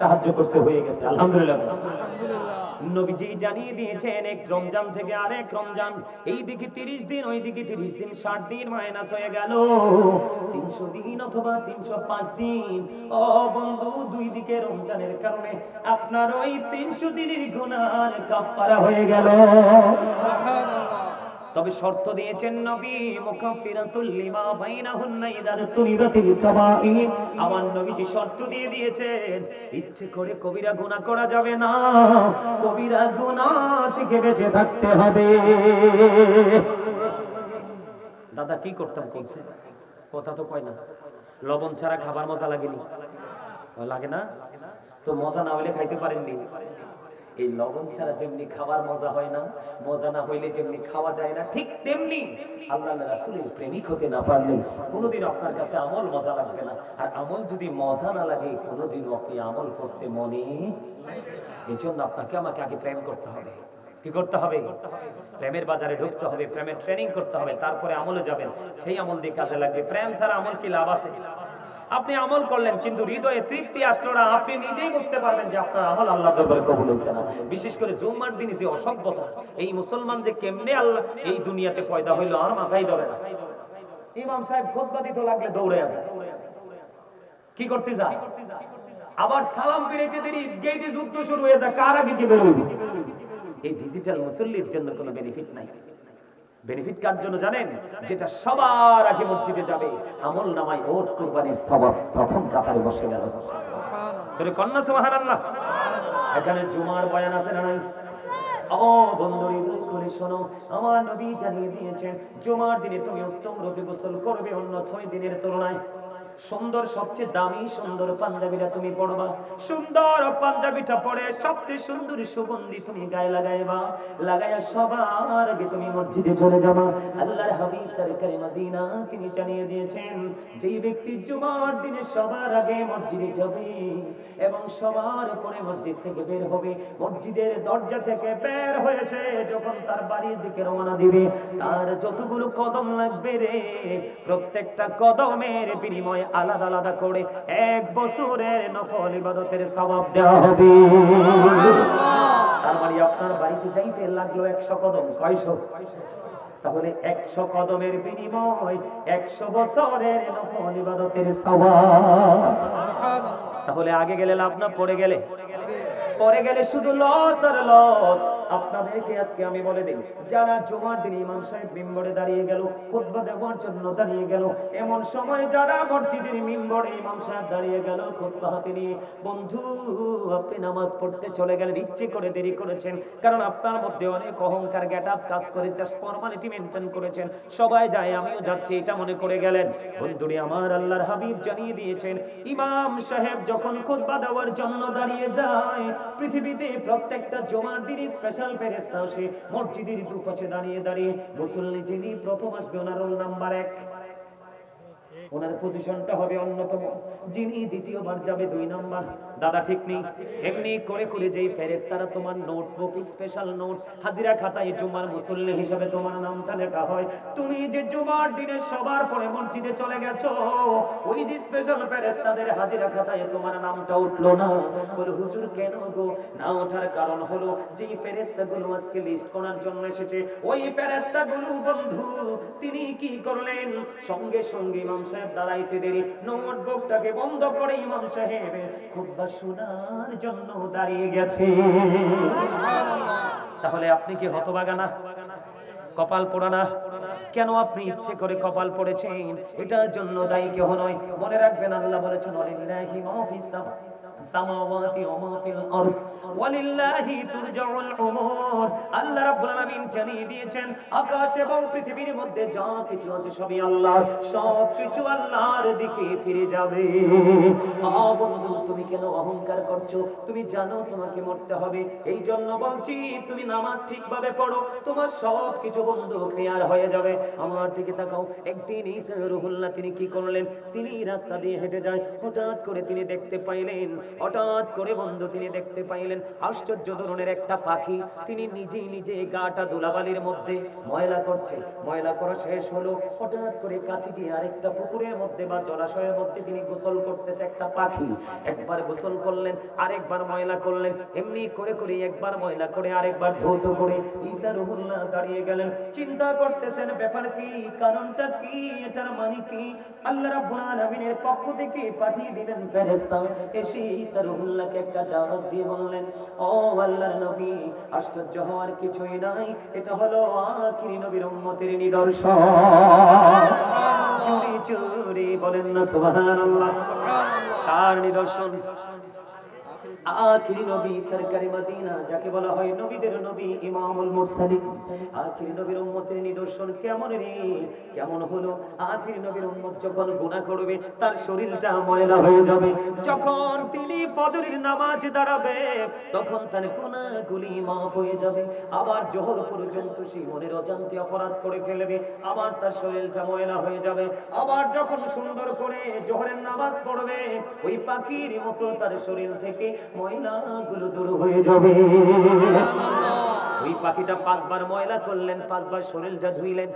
সাহায্য করতে হয়ে গেছে। আলহামদুলিল্লাহ। নবীজি জানিয়ে দিয়েছেন এক রমজান থেকে আরেক রমজান, এই দিকে 30 দিন, ওই দিকে 30 দিন, 60 দিন মাইনাস হয়ে গেল, 300 দিন অথবা 305 দিন। ও বন্ধু, দুই দিকে রমজানের কারণে আপনার ওই 300 দিনের গুনার কাফারা হয়ে গেল। সুবহানাল্লাহ। তবে শর্ত দিয়েছেন নবী, মুকাফফিরাতুল লিমা বাইনাহুন্না ইযা তুনিবাতিল কাবাইর। আমার নবীজি শর্ত দিয়ে দিয়েছেন, ইচ্ছে করে কবিরা গুনাহ করা যাবে না, কবিরা গুনাহ থেকে বেঁচে থাকতে হবে। দাদা কি করতাম কইছে, কথা তো কয় না। লবণ ছাড়া খাবার মজা লাগেনি, লাগে না? তো মজা না হইলে খাইতে পারেননি। এই লবণ ছাড়া যেমনি খাবার মজা হয় না, মজা না হইলে যেমনি খাওয়া যায় না, ঠিক তেমনি আল্লাহর রাসূলের প্রেমিক হতে না পারলে কোনোদিন আপনার কাছে আমল মজা লাগবে না। আর আমল যদি মজা না লাগে, কোনোদিন আপনি আমল করতে মনে চাইবে না। এজন্য আপনাকে আমাকে আগে প্রেম করতে হবে। কি করতে হবে? প্রেমের বাজারে ঢুকতে হবে, প্রেমের ট্রেনিং করতে হবে, তারপরে আমলে যাবেন, সেই আমল দিয়ে কাজে লাগবে। প্রেম ছাড়া আমল কি লাভ আছে? আপনি আমল করলেন কিন্তু হৃদয়ে তৃপ্তি আসলো না, আপনি নিজেই বুঝতে পারবেন যে আপনার আমল আল্লাহর দরবারে কবুল হয়েছে না। বিশেষ করে জুম্মার দিনে যে অসভ্যতা, এই মুসলমান যে কেমনে আল্লাহ এই দুনিয়াতে পয়দা হইলো আর মাথায় ধরে না। ইমাম সাহেব খুতবা দিতে লাগলে দৌড়ে আসে, কি করতে যায়, আবার সালাম ফিরাইতে দেরি গেটে যুদ্ধ শুরু হয়ে যায়, কার আগে কি বের হইবে। এই ডিজিটাল মুসল্লির জন্য কোনো বেনিফিট নাই। বেনিফিট কার জন্য জানেন? যেটা সবার আগে মসজিদে যাবে, আমল নামায় ওট কুরবানির সওয়াব প্রথম কাতারে বসে গেল। চলে কন্যা সুবহানাল্লাহ। এখানে জুমার বয়ান আছে না নাই? ও বন্ধুরে হৃদয় খুলে শোনো, আমার নবী জানিয়ে দিয়েছেন জুমার দিনে তুমি উত্তম রূপে গোসল করবে অন্য 6 দিনের তুলনায়। সুন্দর সবচেয়ে দামি সুন্দর পাঞ্জাবিটা তুমি পরবা, সুন্দর পাঞ্জাবিটা পরে সবচেয়ে সুন্দর সুগন্ধি তুমি গায়ে লাগাইবা, লাগাইয়া সবার আগে তুমি মসজিদে চলে যাবা। আল্লাহর হাবিব সরকারে মদিনা তিনি জানিয়ে দিয়েছেন যেই ব্যক্তি জুমার দিনে সবার আগে মসজিদে যাবে এবং সবার পরে মসজিদ থেকে বের হবে, মসজিদের দরজা থেকে বের হয়েছে যখন তার বাড়ির দিকে রওনা দিবে, তার যতগুলো কদম লাগবে রে, প্রত্যেকটা কদমের বিনিময়ে আলাদা আলাদা করে 1 বছরের নফল ইবাদতের সওয়াব দেওয়া হবে। তার মানে আপনার বাড়িতে যাইতে লাগলো 100 কদম, কয়শো? তাহলে 100 কদমের বিনিময় 100 বছরের নফল ইবাদতের সওয়াব। তাহলে আগে গেলে লাভ না পরে গেলে? পরে গেলে শুধু লস আর লস। আপনাদেরকে আজকে আমি বলে দিই, যারা জুমার দিন ইমাম সাহেব মিম্বরে দাঁড়িয়ে গেল, খুতবা দেওয়ার জন্য দাঁড়িয়ে গেল, এমন সময় যারা মসজিদের মিম্বরে ইমাম সাহেব দাঁড়িয়ে গেল খুতবা হাতে নিয়ে, বন্ধু আপনি নামাজ পড়তে চলে গেলেন, ইচ্ছে করে দেরি করেছেন, কারণ আপনার মধ্যে অনেক অহংকার গেটআপ কাজ করে, জাস্ট ফর্মালিটি মেইনটেইন করেছেন, সবাই যায় আমিও যাচ্ছি এটা মনে করে গেলেন। বন্ধুরে আমার, আল্লাহর হাবিব জানিয়ে দিয়েছেন ইমাম সাহেব যখন খুতবা দেওয়ার জন্য দাঁড়িয়ে যায়, পৃথিবীতে প্রত্যেকটা জুমার দিন স্পেশাল ফেরেশতা আসে মসজিদের দুপাশে দাঁড়িয়ে দাঁড়িয়ে, মুসল্লি যিনি প্রথম আসবে ওনার রোল নাম্বার 1, ওনার পজিশনটা হবে অন্যতম, যিনি দ্বিতীয়বার যাবে 2 নাম্বার। দাদা ঠিক নেই? এমনি করে করে যেই ফেরেশতারা তোমার নোটবুক স্পেশাল নোট হাজিরা খাতায় জুমার মুসল্লি হিসেবে তোমার নামটা লেখা হয়, তুমি যে জুমার দিনে সবার পরে মসজিদে চলে গেছো, ওই যে স্পেশাল ফেরেশতাদের হাজিরা খাতায় তোমার নামটা উঠলো না। বলে হুজুর কেন গো? না ওঠার কারণ হলো যেই ফেরেশতাগুলো আজকে লিস্ট করার জন্য এসেছে, ওই ফেরেশতাগুলো বন্ধু তিনি কি করলেন, সঙ্গে সঙ্গে ইমাম সাহেব দাঁড়াইতে দেরি নোটবুকটাকে বন্ধ করে ইমাম সাহেব খুতবা শোনার জন্য দাঁড়িয়ে গেছে। তাহলে আপনি কি হতভাগা না? কপাল পোড়া না? কেন আপনি ইচ্ছে করে কপাল পড়েছেন? এটার জন্য দায়ী কেউ নয়। মনে রাখবেন আল্লাহ বলেছেন ওয়ালিল্লাহি মা ফিস সামাওয়াতি ওয়া মা ফিল আরদ ওয়ালিল্লাহি তুরজাউল উমুর। আল্লাহ রাব্বুল আলামিন জানিয়ে দিয়েছেন আকাশ এবং পৃথিবীর মধ্যে যা কিছু আছে সবই আল্লাহর, সব কিছু আল্লাহর দিকে ফিরে যাবে। বন্ধু তুমি কেন অহংকার করছো? তুমি জানো তোমাকে মরতে হবে, এই জন্য বলছি তুমি নামাজ ঠিকভাবে পড়ো, তোমার সব কিছু বন্ধু ক্লিয়ার হয়ে যাবে। আমার দিকে তাকাও। একদিন ঈসা রুহুল্লাহ তিনি কি করলেন? তিনি রাস্তা দিয়ে হেঁটে যায়, হঠাৎ করে তিনি দেখতে পাইলেন, হঠাৎ করে বন্ধু তিনি দেখতে পাইলেন আশ্চর্য ধরনের একটা পাখি, তিনি নিজেই নিজে গাটা ধুলাবালির মধ্যে ময়লা করছে। ময়লা করা শেষ হলো, হঠাৎ করে কাছে গিয়ে আরেকটা পুকুরের মধ্যে বা জলাশয়ের মধ্যে তিনি গোসল করতেছে একটা পাখি। একবার গোসল করলেন, আরেকবার ময়লা করলেন, এমনি করে করে একবার ময়লা করে আরেকবার ধৌত করে ঈসা রুহুল্লাহ দাঁড়িয়ে গেলেন, চিন্তা করতেছেন ব্যাপার কি, কারণটা কি, এটার মানে কি। আল্লাহ রাব্বুল আলামিনের পক্ষ থেকে পাঠিয়ে দিলেন ফেরেশতা, এসে ঈসা রুহুল্লাহকে একটা ডাক দিয়ে বললেন, ও আল্লাহর নবী, আশ্চর্য হওয়ার কিছুই নাই, এটা হলো আখিরি নবীর উম্মতের নিদর্শন। চুরি চুরি বলেন না সুবহানাল্লাহ। কার নিদর্শন? আখিরি নবী সরকারে মদিনা, যাকে বলা হয় নবীদের নবী, ইমামুল মুরসালিন, আখিরি নবীর উম্মতের নিদর্শন কেমন রে? কেমন হলো? আখিরি নবীর উম্মত যখন গুনাহ করবে তার শরীরটা ময়লা হয়ে যাবে, যখন তিনি ফজরের নামাজ দাঁড়াবে তখন তার গুনাহগুলি মাফ হয়ে যাবে, আবার জোহর পর্যন্ত সে মনের অজান্তে অপরাধ করে ফেলবে, আবার তার শরীরটা ময়লা হয়ে যাবে, আবার যখন সুন্দর করে জোহরের নামাজ পড়বে ওই পাখির মতো তার শরীর থেকে ময়লাগুলো দূর হয়ে যাবে। ওই পাখিটা 5 বার ময়লা করলেন, 5 বার শরীরটা ধুইলেন।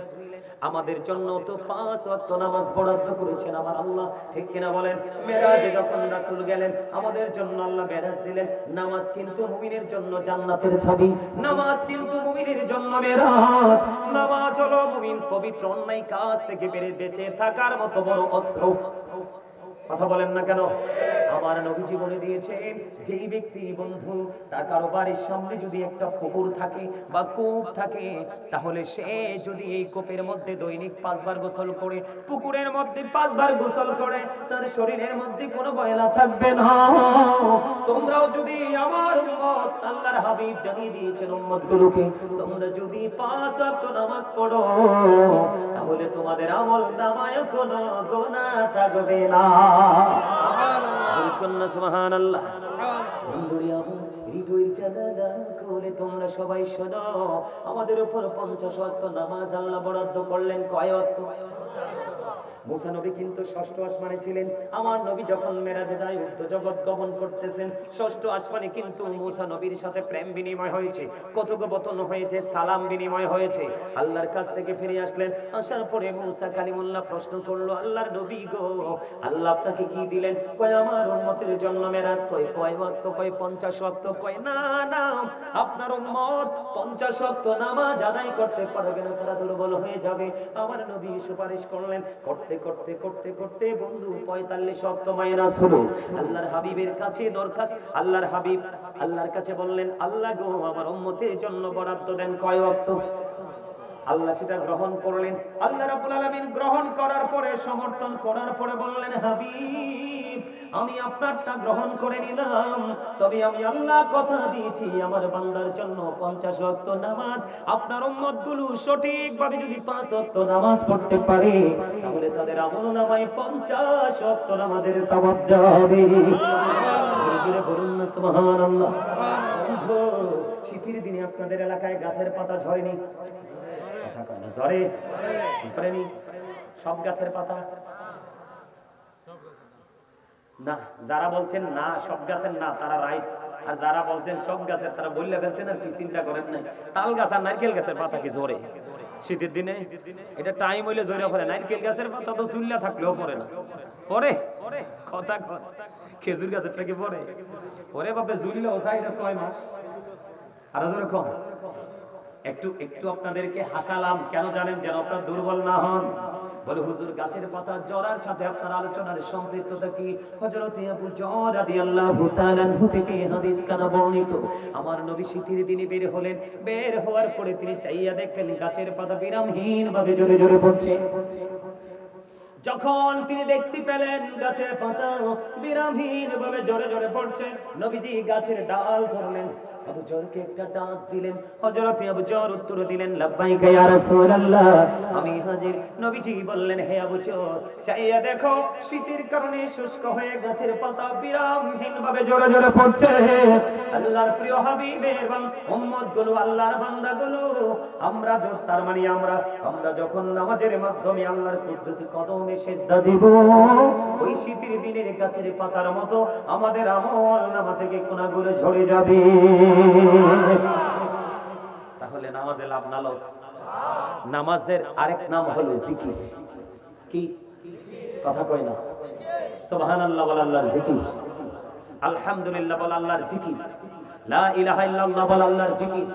আমাদের জন্য তো 5 ওয়াক্ত নামাজ বরাদ্দ করেছেন আমার আল্লাহ, ঠিক কিনা বলেন? মেরাজে যখন রাসূল গেলেন আমাদের জন্য আল্লাহ মেরাজ দিলেন। নামাজ কিন্তু মুমিনের জন্য জান্নাতের চাবি, নামাজ কিন্তু মুমিনের জন্য মেরাজ। নামাজ হলো মুমিন পবিত্র অন্যায় কাজ থেকে বেঁচে থাকার মতো বড় অস্ত্র। কথা বলেন না কেন? আমার নবীজি বলে দিয়েছেন, যেই ব্যক্তি বন্ধু তার কারো বাড়ির সামনে যদি একটা পুকুর থাকে বা কূপ থাকে, তাহলে সে যদি এই কূপের মধ্যে দৈনিক 5 বার গোসল করে, পুকুরের মধ্যে 5 বার গোসল করে, তার শরীরের মধ্যে কোনো ময়লা থাকবে না। তোমরাও যদি আমার উম্মত, আল্লাহর হাবিব জানিয়ে দিয়েছেন উম্মতগুলোকে, তোমরা যদি 5 ওয়াক্ত নামাজ পড়ো তাহলে তোমাদের আমল নামায় কোনো গুনাহ থাকবে না। সুবহানাল্লাহ। বন্ধুরে আমার হৃদয়ের জানালা খুলে তোমরা সবাই শোনো, আমাদের উপর 50 ওয়াক্ত নামাজ আল্লাহ বরাদ্দ করলেন। কয় ওয়াক্ত? মুসা নবী কিন্তু ষষ্ঠ আসমানে ছিলেন। আমার নবী যখন মেরাজে যায়, উর্ধ্ব জগৎ গমন করতেছেন, ষষ্ঠ আসমানে কিন্তু মুসা নবীর সাথে প্রেম বিনিময় হয়েছে, কথোপকথন হয়েছে, সালাম বিনিময় হয়েছে। আল্লাহর কাছ থেকে ফিরে আসলেন। আসার পরে মুসা কালিমুল্লাহ প্রশ্ন করলো, আল্লাহর নবী গো, আল্লাহ আপনাকে কি দিলেন? কয় আমার উম্মতের জন্য মেরাজ। কয় ওয়াক্ত? কয় 50 ওয়াক্ত। কয় না না, আপনার উম্মত 50 ওয়াক্ত নামাজ আদায় করতে পারবে না, তারা দুর্বল হয়ে যাবে। আমার নবী সুপারিশ করলেন। করতে করতে করতে করতে বন্ধু 45 ওয়াক্ত মাইনাস হলো। আল্লাহর হাবিবের কাছে দরখাস্ত, আল্লাহর হাবিব আল্লাহর কাছে বললেন, আল্লাহ গো, আমার উম্মতের জন্য বরাদ্দ দেন কয় ওয়াক্ত? আল্লাহ সেটা গ্রহণ করলেন। আল্লাহ রাব্বুল আলামিন গ্রহণ করার পরে, সমর্থন করার পরে বললেন, হাবিব আমি আপনারটা গ্রহণ করে নিলাম, তবে আমি আল্লাহ কথা দিয়েছি আমার বান্দার জন্য 50 ওয়াক্ত নামাজ। আপনার উম্মতগুলো সঠিকভাবে যদি 5 ওয়াক্ত নামাজ পড়তে পারে, তাহলে তাদের আমলনামায় 50 ওয়াক্ত নামাজের সওয়াব যাবে। জোরে জোরে বলুন না সুবহানাল্লাহ। শীতের দিনে আপনাদের এলাকায় গাছের পাতা ঝরেনি? ঝরে? ঝরেনি? সব গাছের পাতা না। যারা বলছেন না সব গাছের না, তারা রাইট। আর যারা বলছেন সব গাছের, তারা বললে ফেলছেন আর কি, চিন্তা করেন নাই। তাল গাছ আর নারকেল গাছের পাতা কি ঝরে শীতের দিনে? এটা টাইম হইলে ঝরে পড়ে। নারকেল গাছের পাতা তো চুল্লা থাকলেও পড়ে না। পড়ে? কথা কর। খেজুর গাছেরটা কি পড়ে? পরে বাপে ঝুললে ওঠাই না 6 মাস। আরো যেরকম একটু একটু আপনাদেরকে হাসালাম কেন জানেন? যেন আপনারা দুর্বল না হন। বলে হুজুর গাছের পাতা জড়ার সাথে আপনার আলোচনার সম্পৃক্ততা কি? হযরত আবু যর রাদিয়াল্লাহু তাআলা আনহু থেকে হাদিস কানা বর্ণিত। আমার নবী শীতের দিনে বের হলেন। বের হওয়ার পরে তিনি চাইয়া দেখলেন গাছের পাতা বিরামহীন ভাবে জোরে জোরে পড়ছে। যখন তিনি দেখতে পেলেন গাছের পাতা বিরামহীন ভাবে জোরে জোরে পড়ছে, নবীজি গাছের ডাল ধরলেন, আবু যরকে একটা ডাক দিলেন। হযরত আবু যর উত্তর দিলেন, লাব্বাইকা ইয়া রাসূলুল্লাহ, আমি হাজির। নবীজি বললেন, হে আবু যর, চাইয়া দেখো শীতের কারণে শুষ্ক হয়ে গাছের পাতা বিরামহীন ভাবে জোরে জোরে পড়ছে। আল্লাহর প্রিয় হাবিবের উম্মতগুলো, আল্লাহর বান্দাগুলো, আমরা তার মানে আমরা যখন নামাজের মাধ্যমে আল্লাহর কুদরতি কদমে সিজদা দিব, ওই শীতের দিনের গাছের পাতার মতো আমাদের আমলনামা থেকে গুনাহগুলো ঝরে যাবে। তাহলে নামাজে লাভ না লস? নামাজের আরেক নাম হলো জিকির। কি কথা কয় না? সুবহানাল্লাহ বল আল্লাহর জিকির, আলহামদুলিল্লাহ বল আল্লাহর জিকির, লা ইলাহা ইল্লাল্লাহ বল আল্লাহর জিকির,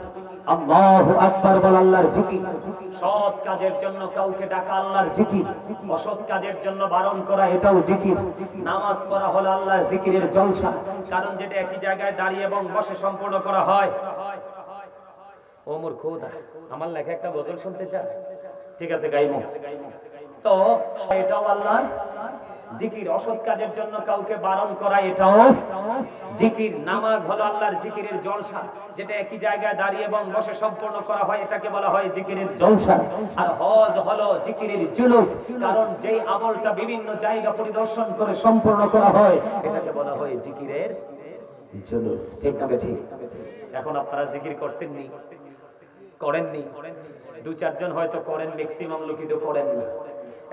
আল্লাহু আকবার বল আল্লাহর জিকির। সৎ কাজের জন্য কাউকে ডাকা আল্লাহর জিকির, অসৎ কাজের জন্য বারণ করা এটাও জিকির। নামাজ পড়া হলো আল্লাহর জিকিরের জলসা, কারণ যেটা একই জায়গায় দাঁড়িয়ে এবং বসে সম্পূর্ণ করা হয়। ওমর খোদা আমার লেখা একটা গজল শুনতে চায়? ঠিক আছে, গাইবো। তো এটাও আল্লাহর জিকির। অসৎ কাজের জন্য কাউকে বারণ করা এটাও জিকির। নামাজ হলো আল্লাহর জিকিরের জলসা, যেটা একই জায়গায় দাঁড়িয়ে এবং বসে সম্পূর্ণ করা হয়, এটাকে বলা হয় জিকিরের জলসা। আর হজ হলো জিকিরের জুলুস, কারণ যেই আমলটা বিভিন্ন জায়গা পরিদর্শন করে সম্পূর্ণ করা হয়, এটাকে বলা হয় জিকিরের জুলুস। ঠিক না বেঠিক? এখন আপনারা জিকির করছেন নি? করেননি? 2-4 জন হয়তো করেন, ম্যাক্সিমাম লোকই তো করেন না।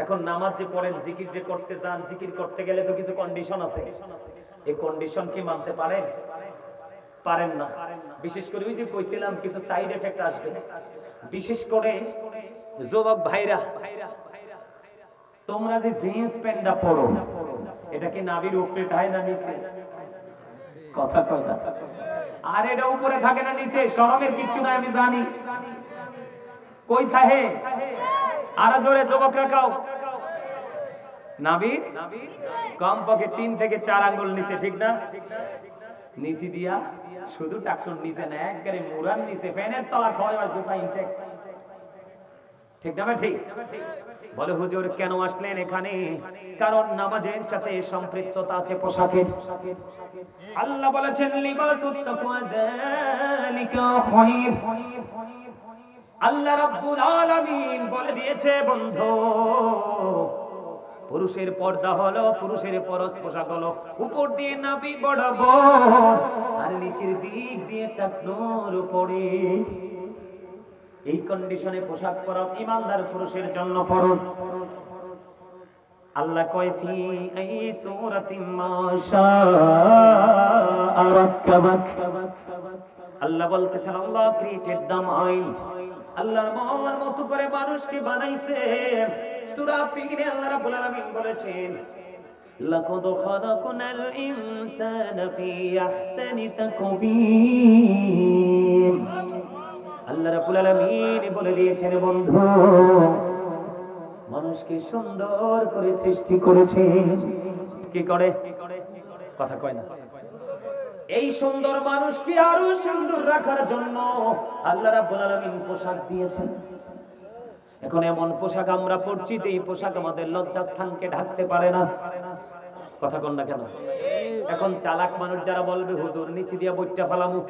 এখন নামাজ যে পড়েন, জিকির যে করতে যান, জিকির করতে গেলে তো কিছু কন্ডিশন আছে। এই কন্ডিশন কি মানতে পারেন? পারেন না। বিশেষ করে ওই যে কইছিলাম কিছু সাইড এফেক্ট আসবে, বিশেষ করে যুবক ভাইরা, তোমরা যে জিন্স প্যান্টটা পরো এটা কি নাভির উপরে থাকে না নিচে? কথা কয় না। আর এটা উপরে থাকে না নিচে? শরমের কিছু নাই, আমি জানি। কই থাকে? আরো জোরে যুবকরা কাও। নাভির কমপক্ষে 3 থেকে 4 আঙ্গুল নিচে, ঠিক না? নিচে দিয়া শুধু টাকটুর নিচে না, একবারে মুরার নিচে, ফ্যানের তলা খয় আর জুতা ইনটেক, ঠিক না? ঠিক বলে হুজুর কেন আসলেন এখানে? কারণ নামাজের সাথে সম্পৃক্ততা আছে পোশাকের। আল্লাহ বলেছেন লিবাসুত তাকওয়া যালিকা খায়র। আল্লাহ রাব্বুল আলামিন বলে দিয়েছে বন্ধু, পুরুষের পর্দা হলো, পুরুষের পরশ পোশাক হলো উপর দিয়ে নাভি বরাবর আর নিচের দিক দিয়ে টাকনুর উপরে। এই কন্ডিশনে পোশাক পরা ইমানদার পুরুষের জন্য ফরজ। আল্লাহ কয় ফি আই সূরাতিন মা শাআ রাক্কাবাক। আল্লাহ বলতেছেন আল্লাহ ক্রিয়েটেড দ্য মাইন্ড, আল্লাহর মনের মতো করে মানুষকে বানাইছে। সূরা তিনে আল্লাহ রাব্বুল আলামিন বলেছেন লাকাদ খালাকনাল ইনসানা ফি আহসানি তাকওয়িম। আল্লাহ রাব্বুল আলামিন বলে দিয়েছেন বন্ধু, মানুষকে সুন্দর করে সৃষ্টি করেছেন। কি করে? কথা কয় না। এই সুন্দর মানুষকে আরো সুন্দর রাখার জন্য আল্লাহ রাব্বুল আলামিন পোশাক দিয়েছেন। এখন এমন পোশাক আমরা পরছি যে এই পোশাক আমাদের লজ্জাস্থানকে ঢাকতে পারে না। কথা কন না কেন? এখন চালাক মানুষ যারা বলবে হুজুর নিচে দিয়া বইটা ফেলামু,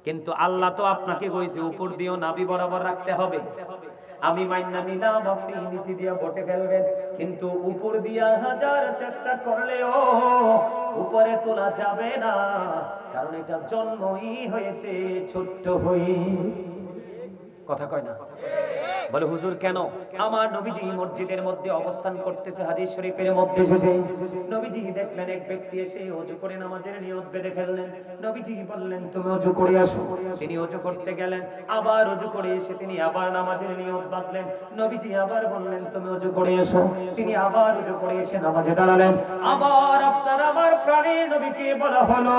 কিন্তু আল্লাহ তো আপনাকে কইছে উপর দিয়েও নাভি বরাবর রাখতে হবে। আমি মাইন্না নিলাম আপনি নিচে দিয়া বটে ফেলবেন, কিন্তু উপর দিয়া হাজার চেষ্টা করলেও উপরে তোলা যাবে না, কারণ এটা জন্মই হয়েছে ছোট্ট হয়ে। কথা কয় না? বলে হুজুর কেন? আমার নবীজি মসজিদের মধ্যে অবস্থান করতেছে, হাদিস শরীফের মধ্যে এসেছে নবীজি দেখলেন এক ব্যক্তি এসে ওযু করে নামাজের নিয়ত বেঁধে ফেললেন। নবীজি বললেন তুমি ওযু করে আসো। তিনি ওযু করতে গেলেন, আবার ওযু করে এসে তিনি আবার নামাজের নিয়ত বাঁধলেন। নবীজি আবার বললেন তুমি ওযু করে এসো। তিনি আবার ওযু করে এসে নামাজে দাঁড়ালেন। আবার আপনার আমার প্রাণের নবীকে বলা হলো,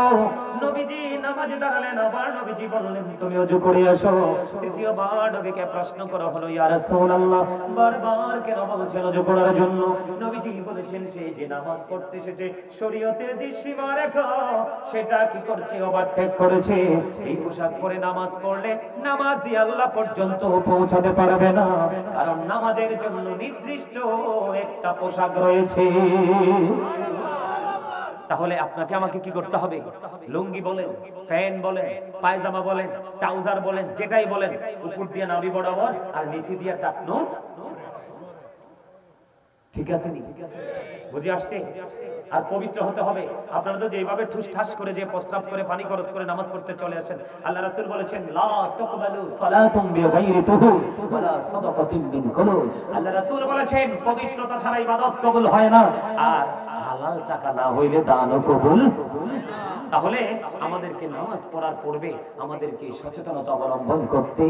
নবীজি নামাজে দাঁড়ালেন, আবার নবীজি বললেন তুমি ওযু করে আসো। তৃতীয়বার নবীকে প্রশ্ন করা হলো ইয়া রাসূলুল্লাহ বারবার কেন বলছেন ওযু করার জন্য? নবীজি বলেছেন সে যে নামাজ পড়তে এসেছে শরীয়তের যে সীমারেখা সেটা কি করছে? ওভারটেক করেছে। এই পোশাক পরে নামাজ পড়লে নামাজ দিয়ে আল্লাহ পর্যন্ত পৌঁছাতে পারবে না, কারণ নামাজের জন্য নির্দিষ্ট একটা পোশাক রয়েছে। তাহলে আপনাকে আমাকে কি করতে হবে? লুঙ্গি বলেন, প্যান্ট বলেন, পায়জামা বলেন, ট্রাউজার বলেন, যেটাই বলেন উপর দিয়ে নাভি বরাবর আর নিচে দিয়ে টাকনুর। ঠিক আছে নি? বুঝে আসছে? আর পবিত্র হতে হবে। আপনারা তো যেভাবে ঠুসঠাস করে যে প্রস্রাব করে পানি খরচ করে নামাজ পড়তে চলে আসেন, আল্লাহ রাসূল বলেছেন লা তাকবালু সালাতুম বিগাইরি তুহুর ওয়ালা সাদাকাতুম বিন কুলুল। আল্লাহ রাসূল বলেছেন পবিত্রতা ছাড়া ইবাদত কবুল হয় না, আর হালাল টাকা না হইলে দানও কবুল। তাহলে আমাদেরকে নামাজ পড়ার পূর্বে আমাদেরকে সচেতনতা অবলম্বন করতে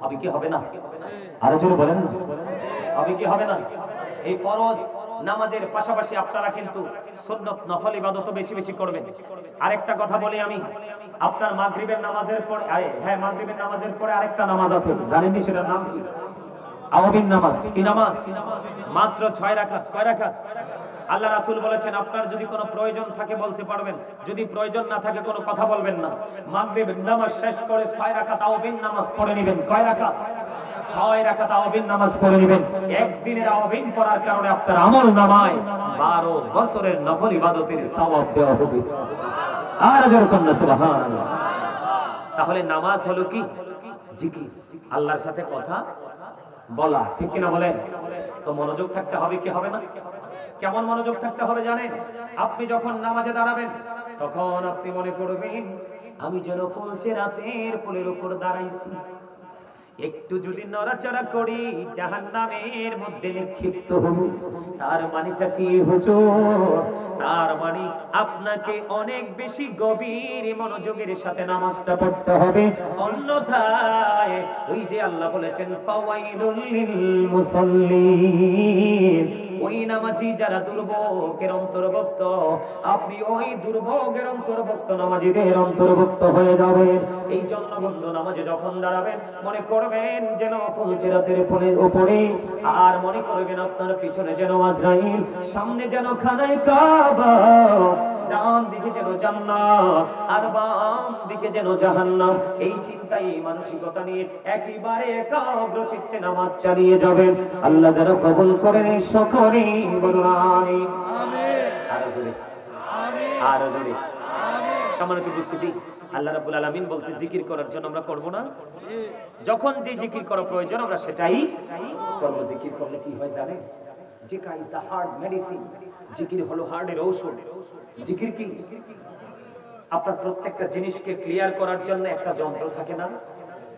হবে কি হবে না? আরো জোরে বলেন না, হবে কি হবে না? এই ফরজ নামাজের পাশাপাশি আপনারা কিন্তু সুন্নাত নফল ইবাদতও বেশি বেশি করবেন। আরেকটা কথা বলি আমি, আপনার মাগরিবের নামাজের পরে, হ্যাঁ মাগরিবের নামাজের পরে আরেকটা নামাজ আছে, জানেন কি সেটার নাম কি? আওয়াবিন নামাজ। কি নামাজ? মাত্র 6 রাকাত। কয় রাকাত? আল্লাহ রাসূল বলেছেন আপনার যদি কোনো প্রয়োজন থাকে বলতে পারবেন, যদি প্রয়োজন না থাকে কোনো কথা বলবেন না। মাগরিবের নামাজ শেষ করে 6 রাকাত আওয়াবিন নামাজ পড়ে নেবেন। কয় রাকাত? 6 রাকাত আওয়াবিন নামাজ পড়ে নেবেন। একদিনের আওয়াবিন পড়ার কারণে আপনার আমল নামায় 12 বছরের নফল ইবাদতের সওয়াব দেওয়া হবে। আর যেরকম না সুবহানাল্লাহ। তাহলে নামাজ হলো কি? জিকির, আল্লাহর সাথে কথা বলা, ঠিক কিনা বলেন? তো মনোযোগ থাকতে হবে কি হবে না? কেমন মনোযোগ থাকতে হবে জানেন? আপনি যখন নামাজে দাঁড়াবেন তখন আপনি মনে করবেন আমি যেন ফুলছে রাতের ফুলের উপর দাঁড়াইছি। একটু যদি নড়াচড়া করি জাহান্নামের মধ্যে নিক্ষিপ্ত হব। তার মানেটা কি হুজুর? তার মানে আপনাকে অনেক বেশি গভীর মনোযোগের সাথে নামাজটা পড়তে হবে, অন্যথায় ওই যে আল্লাহ বলেছেন ফাওয়াইলুল লিল মুসাল্লিন, ওই নামাজি যারা দুর্ভোগের অন্তর্ভুক্ত, আপনি ওই দুর্ভোগের অন্তর্ভুক্ত নামাজিদের অন্তর্ভুক্ত হয়ে যাবেন। এই জন্য বন্ধু নামাজে যখন দাঁড়াবেন মনে করবেন যেন ফুলসিরাতের উপরে, আর মনে করবেন আপনার পিছনে যেন আজরাইল, সামনে যেন খানায়ে কাবা, ডান দিকে যেন জান্নাত আর বাম দিকে যেন জাহান্নাম। এই চিন্তাই মানসিকতা নিয়ে একেবারে একাগ্র চিত্তে নামাজ চালিয়ে যাবেন। আল্লাহ যেন কবুল করেন সকলেই বলুন আমিন। আরো জোরে, আরো জোরে। সম্মানিত উপস্থিতি, আল্লাহ রাব্বুল আলামিন বলতে জিকির করার জন্য আমরা করব না, যখন যে জিকির করা প্রয়োজন আমরা সেটাই করব। জিকির করলে কি হয় জানেন? জিকির ইজ দা হার্ট মেডিসিন। জিকির হলো হার্টের ঔষধ। জিকির কি? আপনার প্রত্যেকটা জিনিসকে ক্লিয়ার করার জন্য একটা যন্ত্র থাকে না?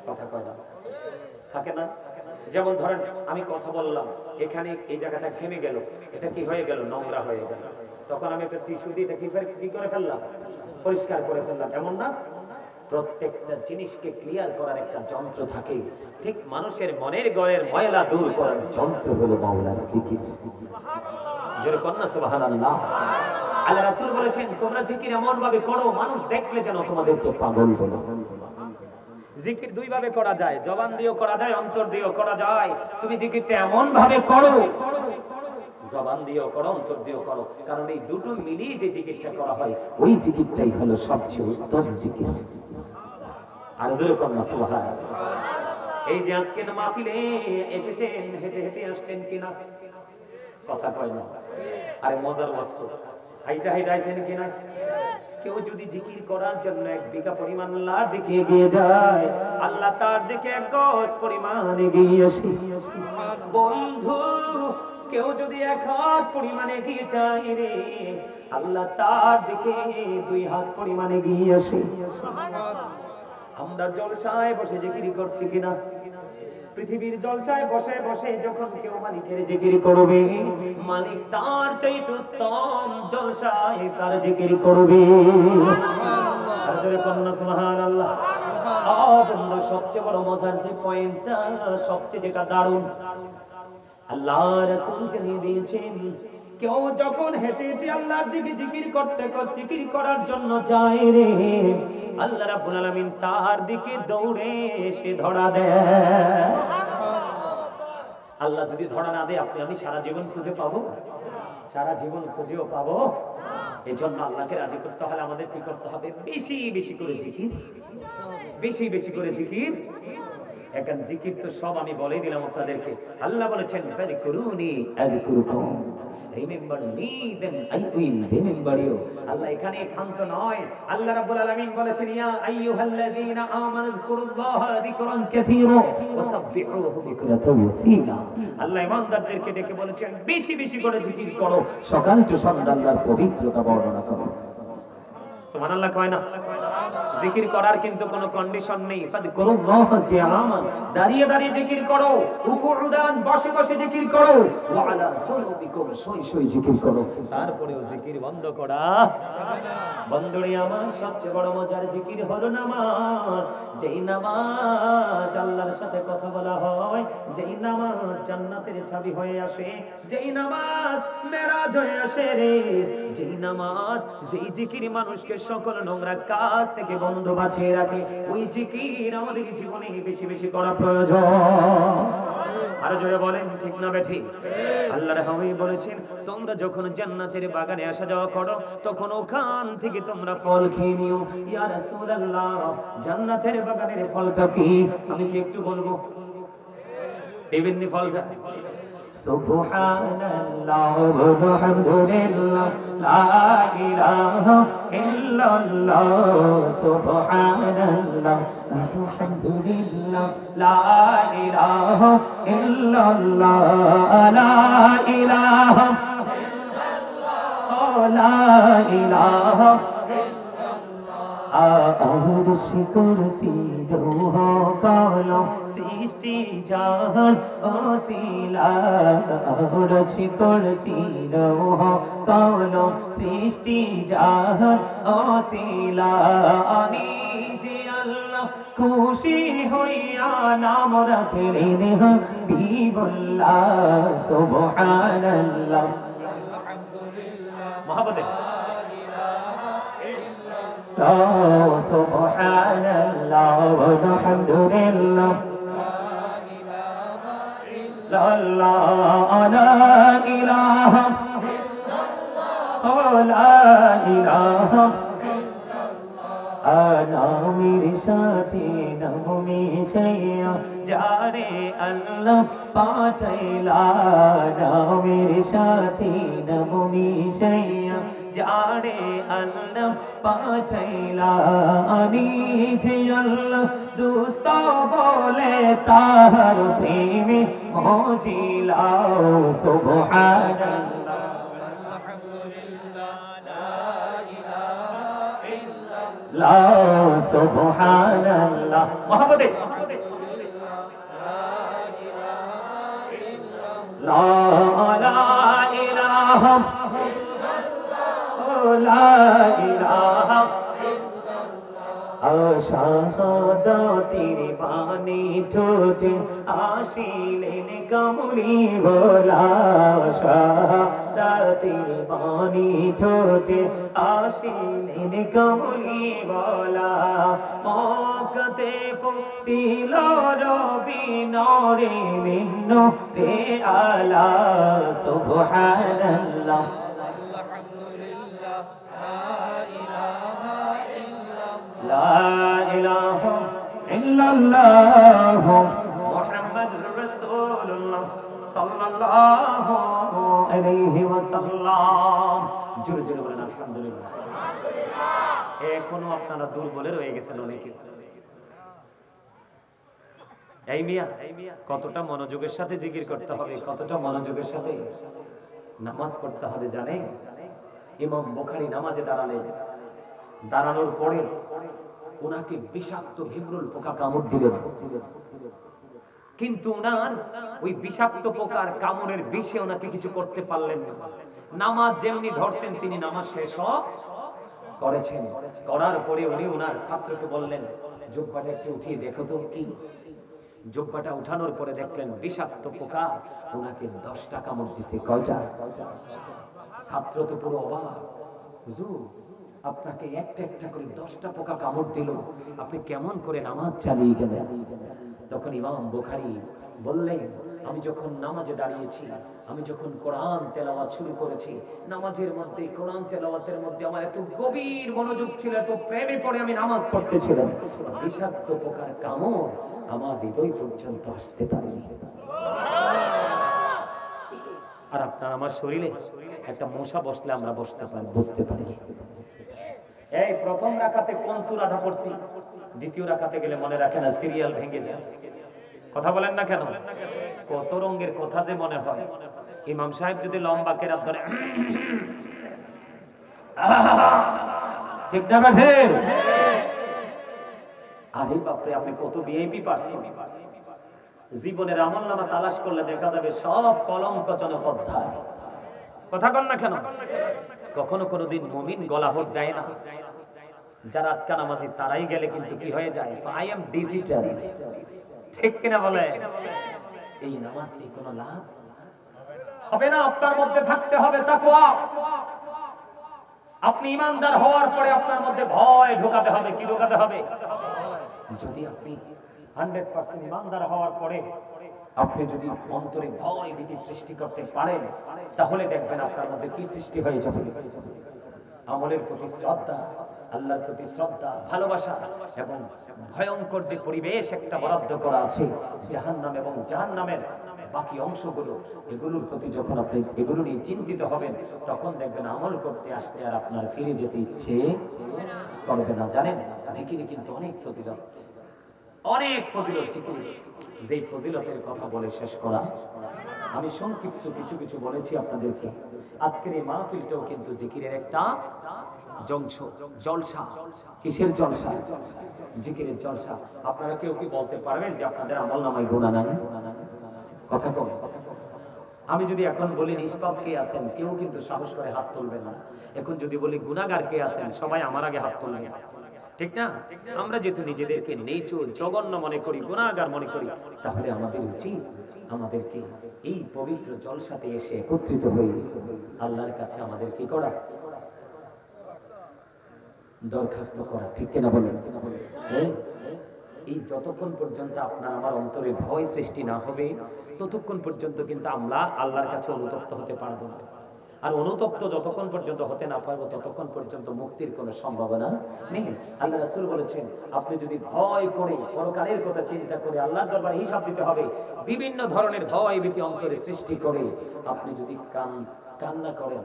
কথা কয় না, থাকে না? যেমন ধরেন আমি কথা বললাম, এখানে এই জায়গাটা ঘেমে গেল, এটা কি হয়ে গেল? নোংরা হয়ে গেল। তখন আমি একটা টিস্যু দিয়ে এটা কি করে ফেললাম? পরিষ্কার করে ফেললাম, এমন না? প্রত্যেকটা জিনিসকে ক্লিয়ার করার একটা যন্ত্র থাকে। ঠিক মানুষের মনের ঘরের ময়লা দূর করার যন্ত্র হলো মাওলার জিকির। জোরে কন্না সুবহানাল্লাহ। আল্লাহ রাসূল বলেছেন তোমরা জিকির এমন ভাবে করো মানুষ দেখলে যেন তোমাদেরকে পাগল বলে। জিকির দুই ভাবে করা যায়, জবান দিয়েও করা যায়, অন্তর দিয়েও করা যায়। তুমি জিকিরটা এমন ভাবে করো, জবান দিয়েও করো, অন্তর দিয়েও করো, কারণ এই দুটো মিলিয়ে যে জিকিরটা করা হয় ওই জিকিরটাই হলো সবচেয়ে উত্তম জিকির। আর জোরে কন্না সুবহানাল্লাহ। এই যে আজকে মাহফিলে এসেছেন, হেঁটে হেঁটে আসছেন কিনা? কথা কয় না। আরে মজার বস্তু, হাইটা হাইটা আইছেন কিনা? কেউ যদি জিকির করার জন্য 1 বিঘা পরিমাণ আল্লাহর দিকে এগিয়ে যায়, আল্লাহ তার দিকে 1 গজ পরিমাণ এগিয়ে আসে। বন্ধু, কেউ যদি 1 হাত পরিমাণ এগিয়ে যায় রে, আল্লাহ তার দিকে 2 হাত পরিমাণ এগিয়ে আসে। আমরা জলসায় বসে জিকির করছি কিনা? পৃথিবীর জলসায় বসে বসে যখন কেউ মালিকের জিকির করবে, মালিক তার চাইতে উত্তম জলসায় তার জিকির করবে। আর জোরে কন্না সুবহানাল্লাহ। বন্ধু, সবচেয়ে বড় মজার যে পয়েন্টটা, সবচেয়ে যেটা দারুণ, আল্লাহ রাসূল জানিয়ে দিয়েছেন কেউ যখন হেঁটে হেঁটে আল্লাহর দিকে জিকির করতে করতে জিকির করার জন্য যায় রে, আল্লাহ রাব্বুল আলামিন তার দিকে দৌড়ে এসে ধরা দেয়। আল্লাহ যদি ধরা না দেয়, আপনি আমি সারা জীবন খুঁজে পাবো? সারা জীবন খুঁজেও পাবো? এই জন্য আল্লাহকে রাজি করতে হলে আমাদের কি করতে হবে? বেশি বেশি করে জিকির, বেশি বেশি করে জিকির। এখন জিকির তো সব আমি বলেই দিলাম আপনাদেরকে। আল্লাহ বলেছেন ফাযকুরুনি আযকুরুকুম, remember me then I will remember you. আল্লাহ এখানে ক্ষান্ত নয়। আল্লাহ রাব্বুল আলামিন বলেছেন ইয়া আইয়ুহাল্লাযীনা আমানু যকুরুল্লাহা যিকরান কাসীরা ওয়াসাব্বিহুহু বুকরাতাও ওয়াসীলা। আল্লাহ ইমানদারদেরকে ডেকে বলেছেন বেশি বেশি করে জিকির করো, সকাল টু সন্ধ্যা আল্লাহর পবিত্রতা বর্ণনা করো। সুবহানাল্লাহ কয় না? জিকির করার কিন্তু কোনো কন্ডিশন নেই। ফাযকুরুল্লাহা কিয়ামান, দাঁড়িয়ে দাঁড়িয়ে জিকির করো, রুকুউদান বসে বসে জিকির করো, ওয়া আলা যুনুবিকুম শুই শুই জিকির করো। তারপরেও জিকির বন্ধ করা বন্ধুরে আমার, সবচেয়ে বড় মজার জিকির হলো নামাজ। যেই নামাজ আল্লাহর সাথে কথা বলা হয়, যেই নামাজ জান্নাতের চাবি হয়ে আসে, যেই নামাজ মেরাজ হয়ে আসে রে, যেই নামাজ, যেই জিকির মানুষকে সকল নোংরা কাজ থেকে বন্ধ বাঁচিয়ে রাখে, ওই জিকির আমাদের জীবনে বেশি বেশি করা প্রয়োজন। আরো জোরে বলেন ঠিক না বেঠিক? আল্লাহর হাবিব বলেছেন তোমরা যখন জান্নাতের বাগানে আসা যাওয়া করো, তখন ওখান থেকে তোমরা ফল খেয়ে নিও। ইয়া রাসূলুল্লাহ, জান্নাতের বাগানের ফলটা কি? আমি কি একটু বলবো? বিভিন্ন ফলটা সুবহানাল্লাহ ওয়ালহামদুলিল্লাহ লা ইলাহা ইল্লাল্লাহ, সুবহানাল্লাহ ওয়ালহামদুলিল্লাহ লা ইলাহা ইল্লাল্লাহ, লা ইলাহা ইল্লাল্লাহ, লা ইলাহা আর শিকর সি রোহ কালো জাহান ওসিলা রচি করছিল কলম সৃষ্টি জাহান ওসিলা আমি যে আল্লাহ খুশি হইয়া নাম রাখলেন হাবিবুল্লাহ সুবহানাল্লাহ মহব্বতে সুবহানাল্লাহ ওয়ালহামদুলিল্লাহ লা ইলাহা লা ইলাহা নামের সাথে নাম মিশাইয়া যারে আল্লাহ পাঠাইলা নামের সাথে নাম মিশাইয়া যারে আল্লাহ পাঠাইলা আমি যে আল্লাহ দোস্ত বলে তাহার প্রেমে মজিলা সুবহানাল্লাহ লা সুবহানাল্লাহ মুহাম্মাদে লা ইলাহা লা ইলাহা শাহাদাতের বাণী ঠোঁটে আসিলেন কামলি বলা শাহাদাতের বাণী ঠোঁটে আসিলেন কামলি বলা মক্কাতে ফুটিল রবি নরে মিন্ন রে আলা সুবহানাল্লাহ লা ইলাহা ইল্লাল্লাহ মুহাম্মাদুর রাসূলুল্লাহ সাল্লাল্লাহু আলাইহি ওয়াসাল্লাম জোরে জোরে বলেন আলহামদুলিল্লাহ এখনো আপনারা দুর্বলে রয়ে গেছেন অনেকে এই মিয়া কতটা মনোযোগের সাথে জিকির করতে হবে কতটা মনোযোগের সাথে নামাজ পড়তে হবে জানেন ইমাম বুখারী নামাজে দাঁড়ানোর পরে ওনাকে বিষাক্ত ভিমরুল পোকা কামড় দিলেন কিন্তু ওনার ওই বিষাক্ত পোকার কামড়ের বিষে ওনাকে কিছু করতে পারলেন না নামাজ যেমনি ধরছেন তিনি নামাজ শেষ করেছেন করার পরে উনি ওনার ছাত্রকে বললেন জুব্বাটা একটু উঠিয়ে দেখো তো কি জুব্বাটা উঠানোর পরে দেখলেন বিষাক্ত পোকা ওনাকে 10টা কামড় দিছে কয়টা ছাত্র তো পুরো অবাক হুজুর আপনাকে একটা একটা করে 10টা পোকা কামড় দিল আপনি কেমন করে নামাজ চালিয়ে গেলেন তখন ইমাম বুখারী বললেন আমি যখন নামাজে দাঁড়িয়েছি আমি যখন কোরআন তেলাওয়াত শুরু করেছি নামাজের মধ্যে কোরআন তেলাওয়াতের মধ্যে আমার এত গভীর মনোযোগ ছিল এত প্রেমে পড়ে আমি নামাজ পড়তেছিলাম বিষাক্ত পোকার কামড় আমার হৃদয় পর্যন্ত আসতে পারেনি আর আপনার আমার শরীরে একটা মশা বসলে আমরা বুঝতে পারি এই প্রথম রাকাতে কোন সূরাটা পড়ছি দ্বিতীয় রাকাতে গেলে মনে রাখে না সিরিয়াল ভেঙে যায় কথা বলেন না কেন কত রঙের কথা যে মনে হয় ইমাম সাহেব যদি লম্বা কেরাত ধরে ঠিক না ঠিক আরে বাপরে আপনি কত ভিআইপি পারছেন জীবনের আমলনামা তালাশ করলে দেখা যাবে সব কলঙ্কজনক অধ্যায় কথা কন না কেন কখনো কোনোদিন মুমিন গলাহট দেয় না যারা আটকা নামাজি তারাই গেলে কিন্তু কি হয়ে যায় আই এম ডিজিটাল ঠিক কিনা বলে এই নামাজ দিয়ে কোনো লাভ হবে না আপনার মধ্যে থাকতে হবে তাকওয়া আপনি ইমানদার হওয়ার পরে আপনার মধ্যে ভয় ঢোকাতে হবে কি ঢোকাতে হবে যদি আপনি 100% ইমানদার হওয়ার পরে আপনি যদি অন্তরে ভয় ভীতি সৃষ্টি করতে পারেন তাহলে দেখবেন আপনার মধ্যে কি সৃষ্টি হয়ে যাবে আমলের প্রতি শ্রদ্ধা আল্লাহর প্রতি শ্রদ্ধা ভালোবাসা এবং ভয়ঙ্কর যে পরিবেশ একটা বরাদ্দ করা আছে জাহান্নাম এবং জাহান্নামের বাকি অংশগুলো এগুলোর প্রতি যখন আপনি এগুলো নিয়ে চিন্তিত হবেন তখন দেখবেন আমল করতে আসলে আর আপনার ফিরে যেতে ইচ্ছে করবে না জানেন জিকিরে কিন্তু অনেক ফজিলত জিকিরে যেই ফজিলতের কথা বলে শেষ করা আমি সংক্ষিপ্ত কিছু বলেছি আপনাদেরকে আজকের এই মাহফিলটাও কিন্তু জিকিরের একটা জলসা কিসের জলসা জিকিরের জলসা আপনারা কেউ কি বলতে পারবেন যে আপনাদের আমলনামায় গুনাহ নাই কথা কম। আমি যদি এখন বলি নিষ্পাপ কে আছেন, কেউ কিন্তু সাহস করে হাত তুলবে না। এখন যদি বলি গুনাহগার কে আছেন, সবাই আমার আগে হাত তুলবে, ঠিক না? আমরা যেহেতু নিজেদেরকে নিচু জঘন্য মনে করি, গুনাহগার মনে করি, তাহলে আমাদের উচিত আমাদেরকে এই পবিত্র জলসাতে এসে একত্রিত হয়ে আল্লাহর কাছে আমাদের কি করা, দরখাস্ত করা, ঠিক কিনা বলেন? এই যতক্ষণ পর্যন্ত আপনার আমার অন্তরে ভয় সৃষ্টি না হবে, ততক্ষণ পর্যন্ত কিন্তু আমরা আল্লাহর কাছে অনুতপ্ত হতে পারবো না। আর অনুতপ্ত যতক্ষণ পর্যন্ত হতে না পারবো, ততক্ষণ পর্যন্ত মুক্তির কোনো সম্ভাবনা নেই। আল্লাহ রাসূল বলেছেন, আপনি যদি ভয় করে পরকালের কথা চিন্তা করে আল্লাহর দরবারে হিসাব দিতে হবে, বিভিন্ন ধরনের ভয় ভীতি অন্তরে সৃষ্টি করে আপনি যদি কান্না করেন,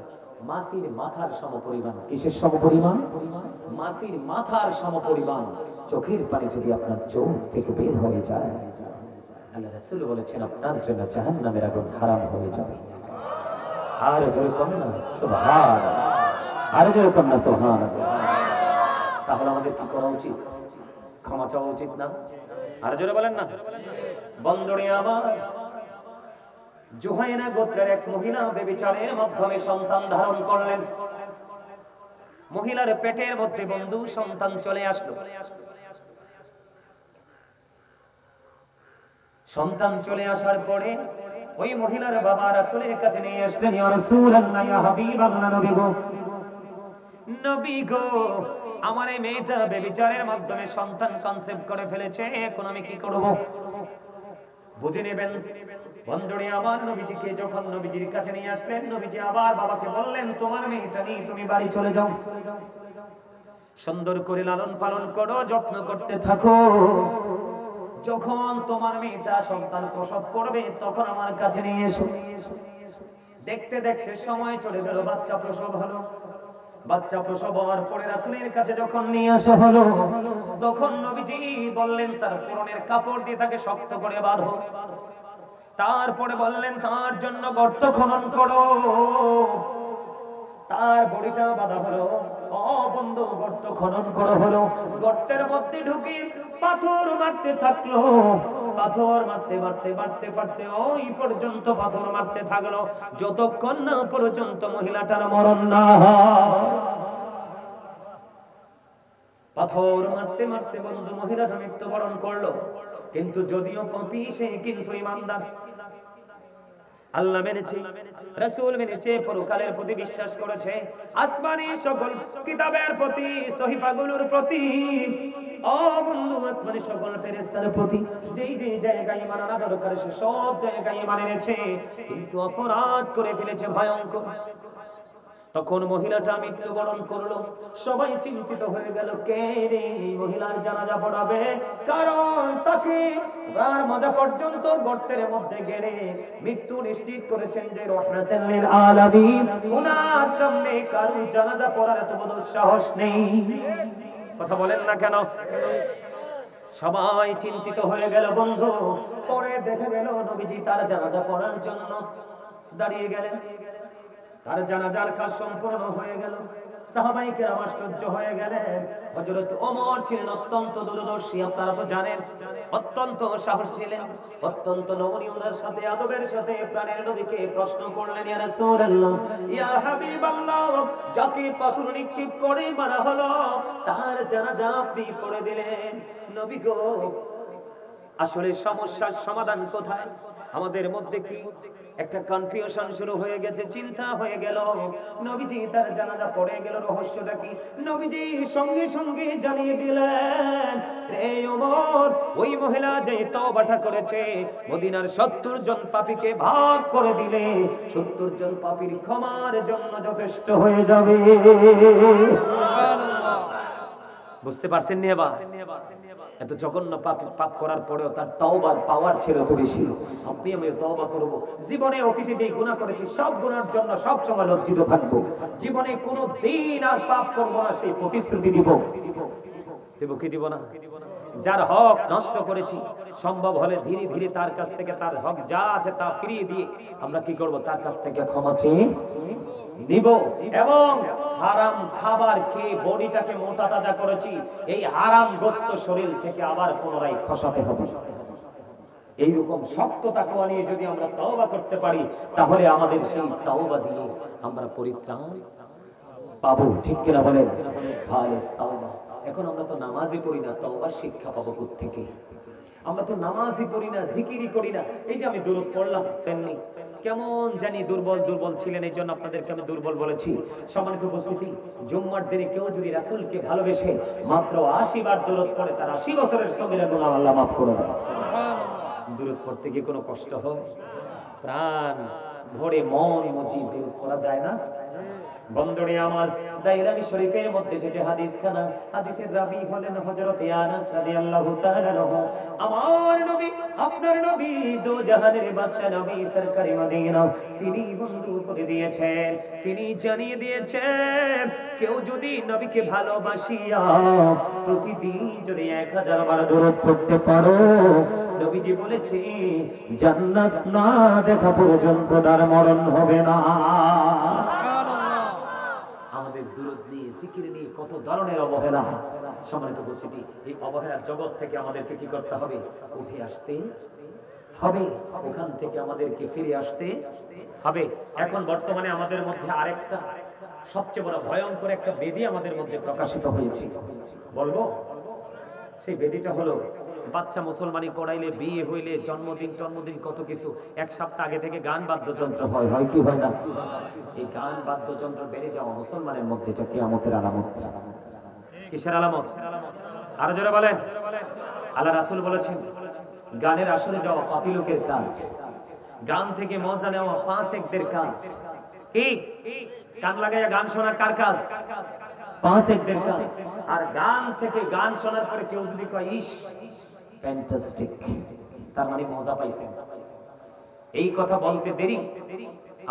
মাসির মাথার সমপরিমাণ, কিসের সমপরিমাণ? মাসির মাথার সমপরিমাণ চোখের পানি যদি আপনার চোখ থেকে বের হয়ে যায়, আল্লাহ রাসূল বলেছেন আপনার জন্য জাহান্নামের আগুন হারাম হয়ে যাবে। আর জোরে কম না সুবহানাল্লাহ, আর জোরে কম না সুবহানাল্লাহ। তাহলে আমাদের কি করা উচিত? ক্ষমা চাওয়া উচিত না? আর জোরে বলেন না। বন্ধুরে আমার, জুহাইনা গোত্রের এক মহিলা ব্যভিচারের মাধ্যমে সন্তান ধারণ করলেন। মহিলার পেটের মধ্যে বন্ধু সন্তান চলে আসলো। সন্তান চলে আসার পরে ওই মহিলার বাবা রাসূলের কাছে নিয়ে আসলেন, ইয়া রাসূলুল্লাহ, ইয়া হাবিবাল্লাহ, নবী গো, নবী গো, আমার এই মেয়েটা ব্যভিচারের মাধ্যমে সন্তান কনসেপ্ট করে ফেলেছে, এখন আমি কি করব? বুঝে নেবেন। বন্ধুরে আমার, নবীজিকে যখন নবীজির কাছে নিয়ে আসলেন, নবীজি আবার বাবাকে বললেন, তোমার মেয়েটা নিয়ে তুমি বাড়ি চলে যাও, সুন্দর করে লালন পালন করো, যত্ন করতে থাকো। যখন তোমার মেয়েটা সন্তান প্রসব করবে, তখন আমার কাছে নিয়ে এসো। দেখতে দেখতে সময় চলে গেল, বাচ্চা প্রসব হলো। বাচ্চা প্রসব হওয়ার পরে রাসূলের কাছে যখন নিয়ে আসা হলো, তখন নবীজি বললেন, তার পরনের কাপড় দিয়ে তাকে শক্ত করে বাঁধো। তারপরে বললেন, তার জন্য গর্ত খনন করো। তার বডিটা বাঁধা হলো। ও বন্ধু, গর্ত খনন করা হলো। গর্তের মধ্যে ঢুকে পাথর মারতে থাকলো। পাথর মারতে মারতে মারতে মারতে ওই পর্যন্ত পাথর মারতে থাকলো, যতক্ষণ না পর্যন্ত মহিলাটার মরণ না হয়। পাথর মারতে মারতে বন্ধু মহিলাটা মৃত্যুবরণ করলো। কিন্তু যদিও পাপী, সে কিন্তু ঈমানদার, আল্লাহ মেনেছে, রাসূল মেনেছে, পরকালের প্রতি বিশ্বাস করেছে, আসমানি সকল কিতাবের প্রতি, সহিফাগুলোর প্রতি, ও বন্ধু আসমানি সকল ফেরেশতার প্রতি যেই যেই জায়গায় ঈমান আনা দরকার সে সব জায়গায় ঈমান এনেছে, কিন্তু অপরাধ করে ফেলেছে ভয়ঙ্কর। তখন মহিলাটা মৃত্যুবরণ করলো। সবাই চিন্তিত হয়ে গেল, কে রে মহিলার জানাজা পড়াবে? কারণ তাকে আর মাজা পর্যন্ত গর্তের মধ্যে গেড়ে মৃত্যু নিশ্চিত করেছেন যে রাহমাতুল লিল আলামিন। ওনার সামনে কারো জানাজা পড়ার এত বড় সাহস নেই। কথা বলেন না কেন? সবাই চিন্তিত হয়ে গেল বন্ধু। পরে দেখা গেল নবীজি তার জানাজা পড়ার জন্য দাঁড়িয়ে গেলেন। তার জানাজার কাজ সম্পূর্ণ হয়ে গেল। সাহাবায়ে কেরাম আশ্চর্য হয়ে গেলেন। হযরত ওমর ছিলেন অত্যন্ত দূরদর্শী, আপনারা তো জানেন, অত্যন্ত সাহস ছিলেন, অত্যন্ত নমনীয়তার সাথে আদবের সাথে প্রাণের নবীকে প্রশ্ন করলেন, ইয়া রাসূলুল্লাহ, ইয়া হাবিবাল্লাহ, যাকে পাথর নিক্ষেপ করে মারা হলো তার জানাজা আপনি পড়ে দিলেন, নবী গো, আসলে সমস্যার সমাধান কোথায়? আমাদের মধ্যে কি একটা কনফিউশন শুরু হয়ে গেছে, চিন্তা হয়ে গেল। নবীজি তার জানাজা পড়ে গেল, রহস্যটা কি? নবীজি সঙ্গে সঙ্গে জানিয়ে দিলেন, রে ওমর, ওই মহিলা যে তওবাটা করেছে, মদিনার 70 জন পাপীকে ভাগ করে দিলে 70 জন পাপীর ক্ষমার জন্য যথেষ্ট হয়ে যাবে। সুবহানাল্লাহ। বুঝতে পারছেন নি? এবার এত জঘন্য পাপ করার পরেও তার তওবার পাওয়ার ছিল তো বেশি। আপনি আমি তওবা করব, জীবনে অতীতে যে গুনাহ করেছি সব গুনার জন্য সব সময় লজ্জিত থাকব, জীবনে কোনো দিন আর পাপ করব না, সেই প্রতিশ্রুতি দিব। দেব কি দিব না? যার হক নষ্ট করেছি, সম্ভব হলে ধীরে ধীরে তার কাছ থেকে তার হক যা আছে তা ফিরিয়ে দিয়ে আমরা কি করব? তার কাছ থেকে ক্ষমা চেয়ে নিব। এবং হারাম খাবার খেয়ে বডিটাকে মোটা তাজা করেছি, এই হারাম গ্রস্ত শরীর থেকে আবার পুনরায় খসাতে হবে। এইরকম শক্ত তাকওয়া নিয়ে যদি আমরা তওবা করতে পারি, তাহলে আমাদের সেই তওবা দিয়ে আমরা পরিত্রাণ পাবো। ঠিক কিনা বলেন? খালিস তওবা। এখন আমরা তো নামাজই পড়ি না, তওবার শিক্ষা পাবো কোত্থেকে? আমরা তো নামাজই পড়ি না, জিকিরই করি না। এই যে আমি দুরূদ পড়লাম, তেমনি কেমন জানি দুর্বল দুর্বল ছিলেন, এই জন্য আপনাদেরকে আমি দুর্বল বলেছি। সম্মানিত উপস্থিতি, জুম্মার দিনে কেউ যদি রাসূলকে ভালোবেসে মাত্র ৮০ বার দুরূদ পড়ে, তার ৮০ বছরের সগীরা গুনাহ আল্লাহ মাফ করে দেন। দুরূদ পড়তে গিয়ে কোনো কষ্ট হয়? প্রাণ ভরে মন মজি দুরূদ পড়া যায় না? বন্ধুরে আমার, দাইলামি শরীফের মধ্যে এসেছে হাদিসখানা। হাদিসের রাবী হলেন হযরত আনাস রাদিয়াল্লাহু তাআলা আনহু। আমার নবী, আপনার নবী, দো জাহানের বাদশা নবী সরকারি মদিনা, তিনি বন্ধু করে দিয়েছেন, তিনি জানিয়ে দিয়েছেন, কেউ যদি নবীকে ভালোবাসিয়া প্রতিদিন যদি 1000 বার দরুদ পড়তে পারো, নবীজি বলেছে জান্নাত না দেখা পর্যন্ত তার মরণ হবে না। আমাদের দুরূদ নিয়ে, জিকির নিয়ে কত ধরনের অবহেলা। সম্মানিত উপস্থিতি, এই অবহেলার জগৎ থেকে আমাদেরকে কি করতে হবে? উঠে আসতে হবে, ওখান থেকে আমাদেরকে ফিরে আসতে হবে। এখন বর্তমানে আমাদের মধ্যে আরেকটা সবচেয়ে বড় ভয়ঙ্কর একটা বেদী আমাদের মধ্যে প্রকাশিত হয়েছে, বলবো? সেই বেদীটা হলো, বাচ্চা মুসলমানি করাইলে, বিয়ে হইলে, জন্মদিন কত কিছু, এক সপ্তাহ আগে থেকে গান বাদ্যযন্ত্র হয়, হয় কি হয় না? এই গান বাদ্যযন্ত্র বেড়ে যাওয়া মুসলমানের মধ্যে, এটা কিয়ামতের আলামত। কিসের আলামত? আরো জোরে বলেন। আল্লাহ রাসূল বলেছেন, গানের আসরে যাওয়া পাপী লোকের কাজ, গান থেকে মজা নেওয়া ফাসিকদের কাজ। কি? কান লাগাইয়া গান শোনা কার কাজ? ফাসিকদের কাজ। আর গান থেকে, গান শোনার পরে কেউ যদি কয় ইস ফ্যান্টাস্টিক, তার মানে মজা পাইছেন, এই কথা বলতে দেরি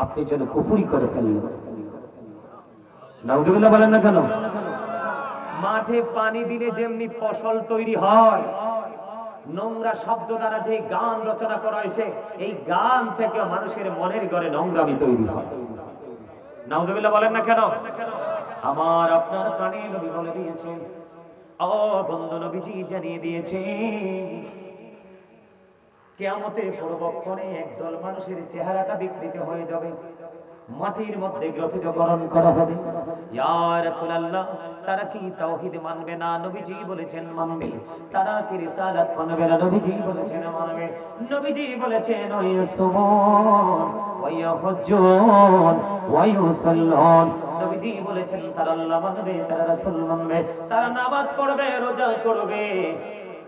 আপনি যেন কুফরি করে ফেললেন। নাউজুবিল্লাহ বলেন না কেন? মাঠে পানি দিলে যেমনি ফসল তৈরি হয়, নোংরা শব্দ দ্বারা যে গান রচনা করা হয়েছে, এই গান থেকে মানুষের মনের ঘরে নোংরামি তৈরি হয়। নাউজুবিল্লাহ বলেন না কেন? আমার আপনার প্রাণে নবী বলে দিয়েছেন, ও বন্ধু, নবীজি জানিয়ে দিয়েছেন, কিয়ামতের পূর্বক্ষণে একদল মানুষের চেহারাটা বিকৃত হয়ে যাবে, মাটির মধ্যে গ্রথিতকরণ করা হবে। ইয়া রাসূলুল্লাহ, তারা কি তাওহীদ মানবে না? নবীজি বলেছেন মানবে। তারা কি রিসালাত মানবে না? নবীজি বলেছেন মানবে। নবীজি বলেছেন ওয়ায়াসুমুন ওয়ায়াহুজ্জুন ওয়ায়ুসাল্লুন। নবীজি বলেছেন তারা আল্লাহ মানবে, তারা রাসূল মানবে, তারা নামাজ পড়বে, রোজা করবে,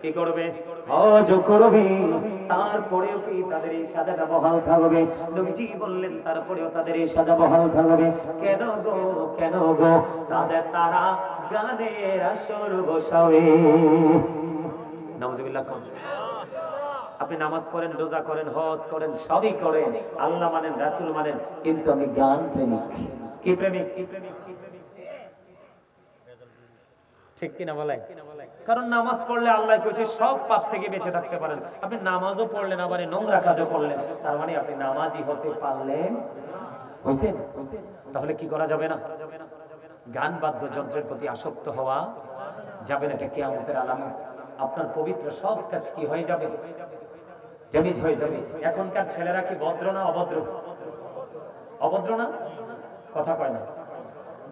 কি করবে? হজ করবে, তারপরেও কি তাদের এই সাজাটা বহাল থাকবে? নবীজি বললেন তারপরেও তাদের এই সাজা বহাল থাকবে। কেন গো, কেন গো? তারা গানের আসর বসাবে। নাউজুবিল্লাহ। আপনি নামাজ পড়েন, রোজা করেন, হজ করেন, সবই করেন, আল্লাহ মানেন, রাসূল মানেন, কিন্তু আমি গান প্রেমিক। কি প্রেমিক? ঠিক কিনা বলেন? কারণ নামাজ পড়লে আল্লাহ কইছে সব পাপ থেকে বেঁচে থাকতে পারেন। আপনি নামাজও পড়লেন, আবার নোংরা কাজও করলেন, তার মানে আপনি নামাজি হতে পারলেন হইছেন? তাহলে কি করা যাবে না? গান বাদ্যযন্ত্রের প্রতি আসক্ত হওয়া যাবে না। এটা কিয়ামতের আলামত। আপনার পবিত্র সব কাজ কি হয়ে যাবে? জামিজ হয়ে যাবে। এখনকার ছেলেরা কি ভদ্র না অভদ্র? অভদ্র না? কথা কয় না।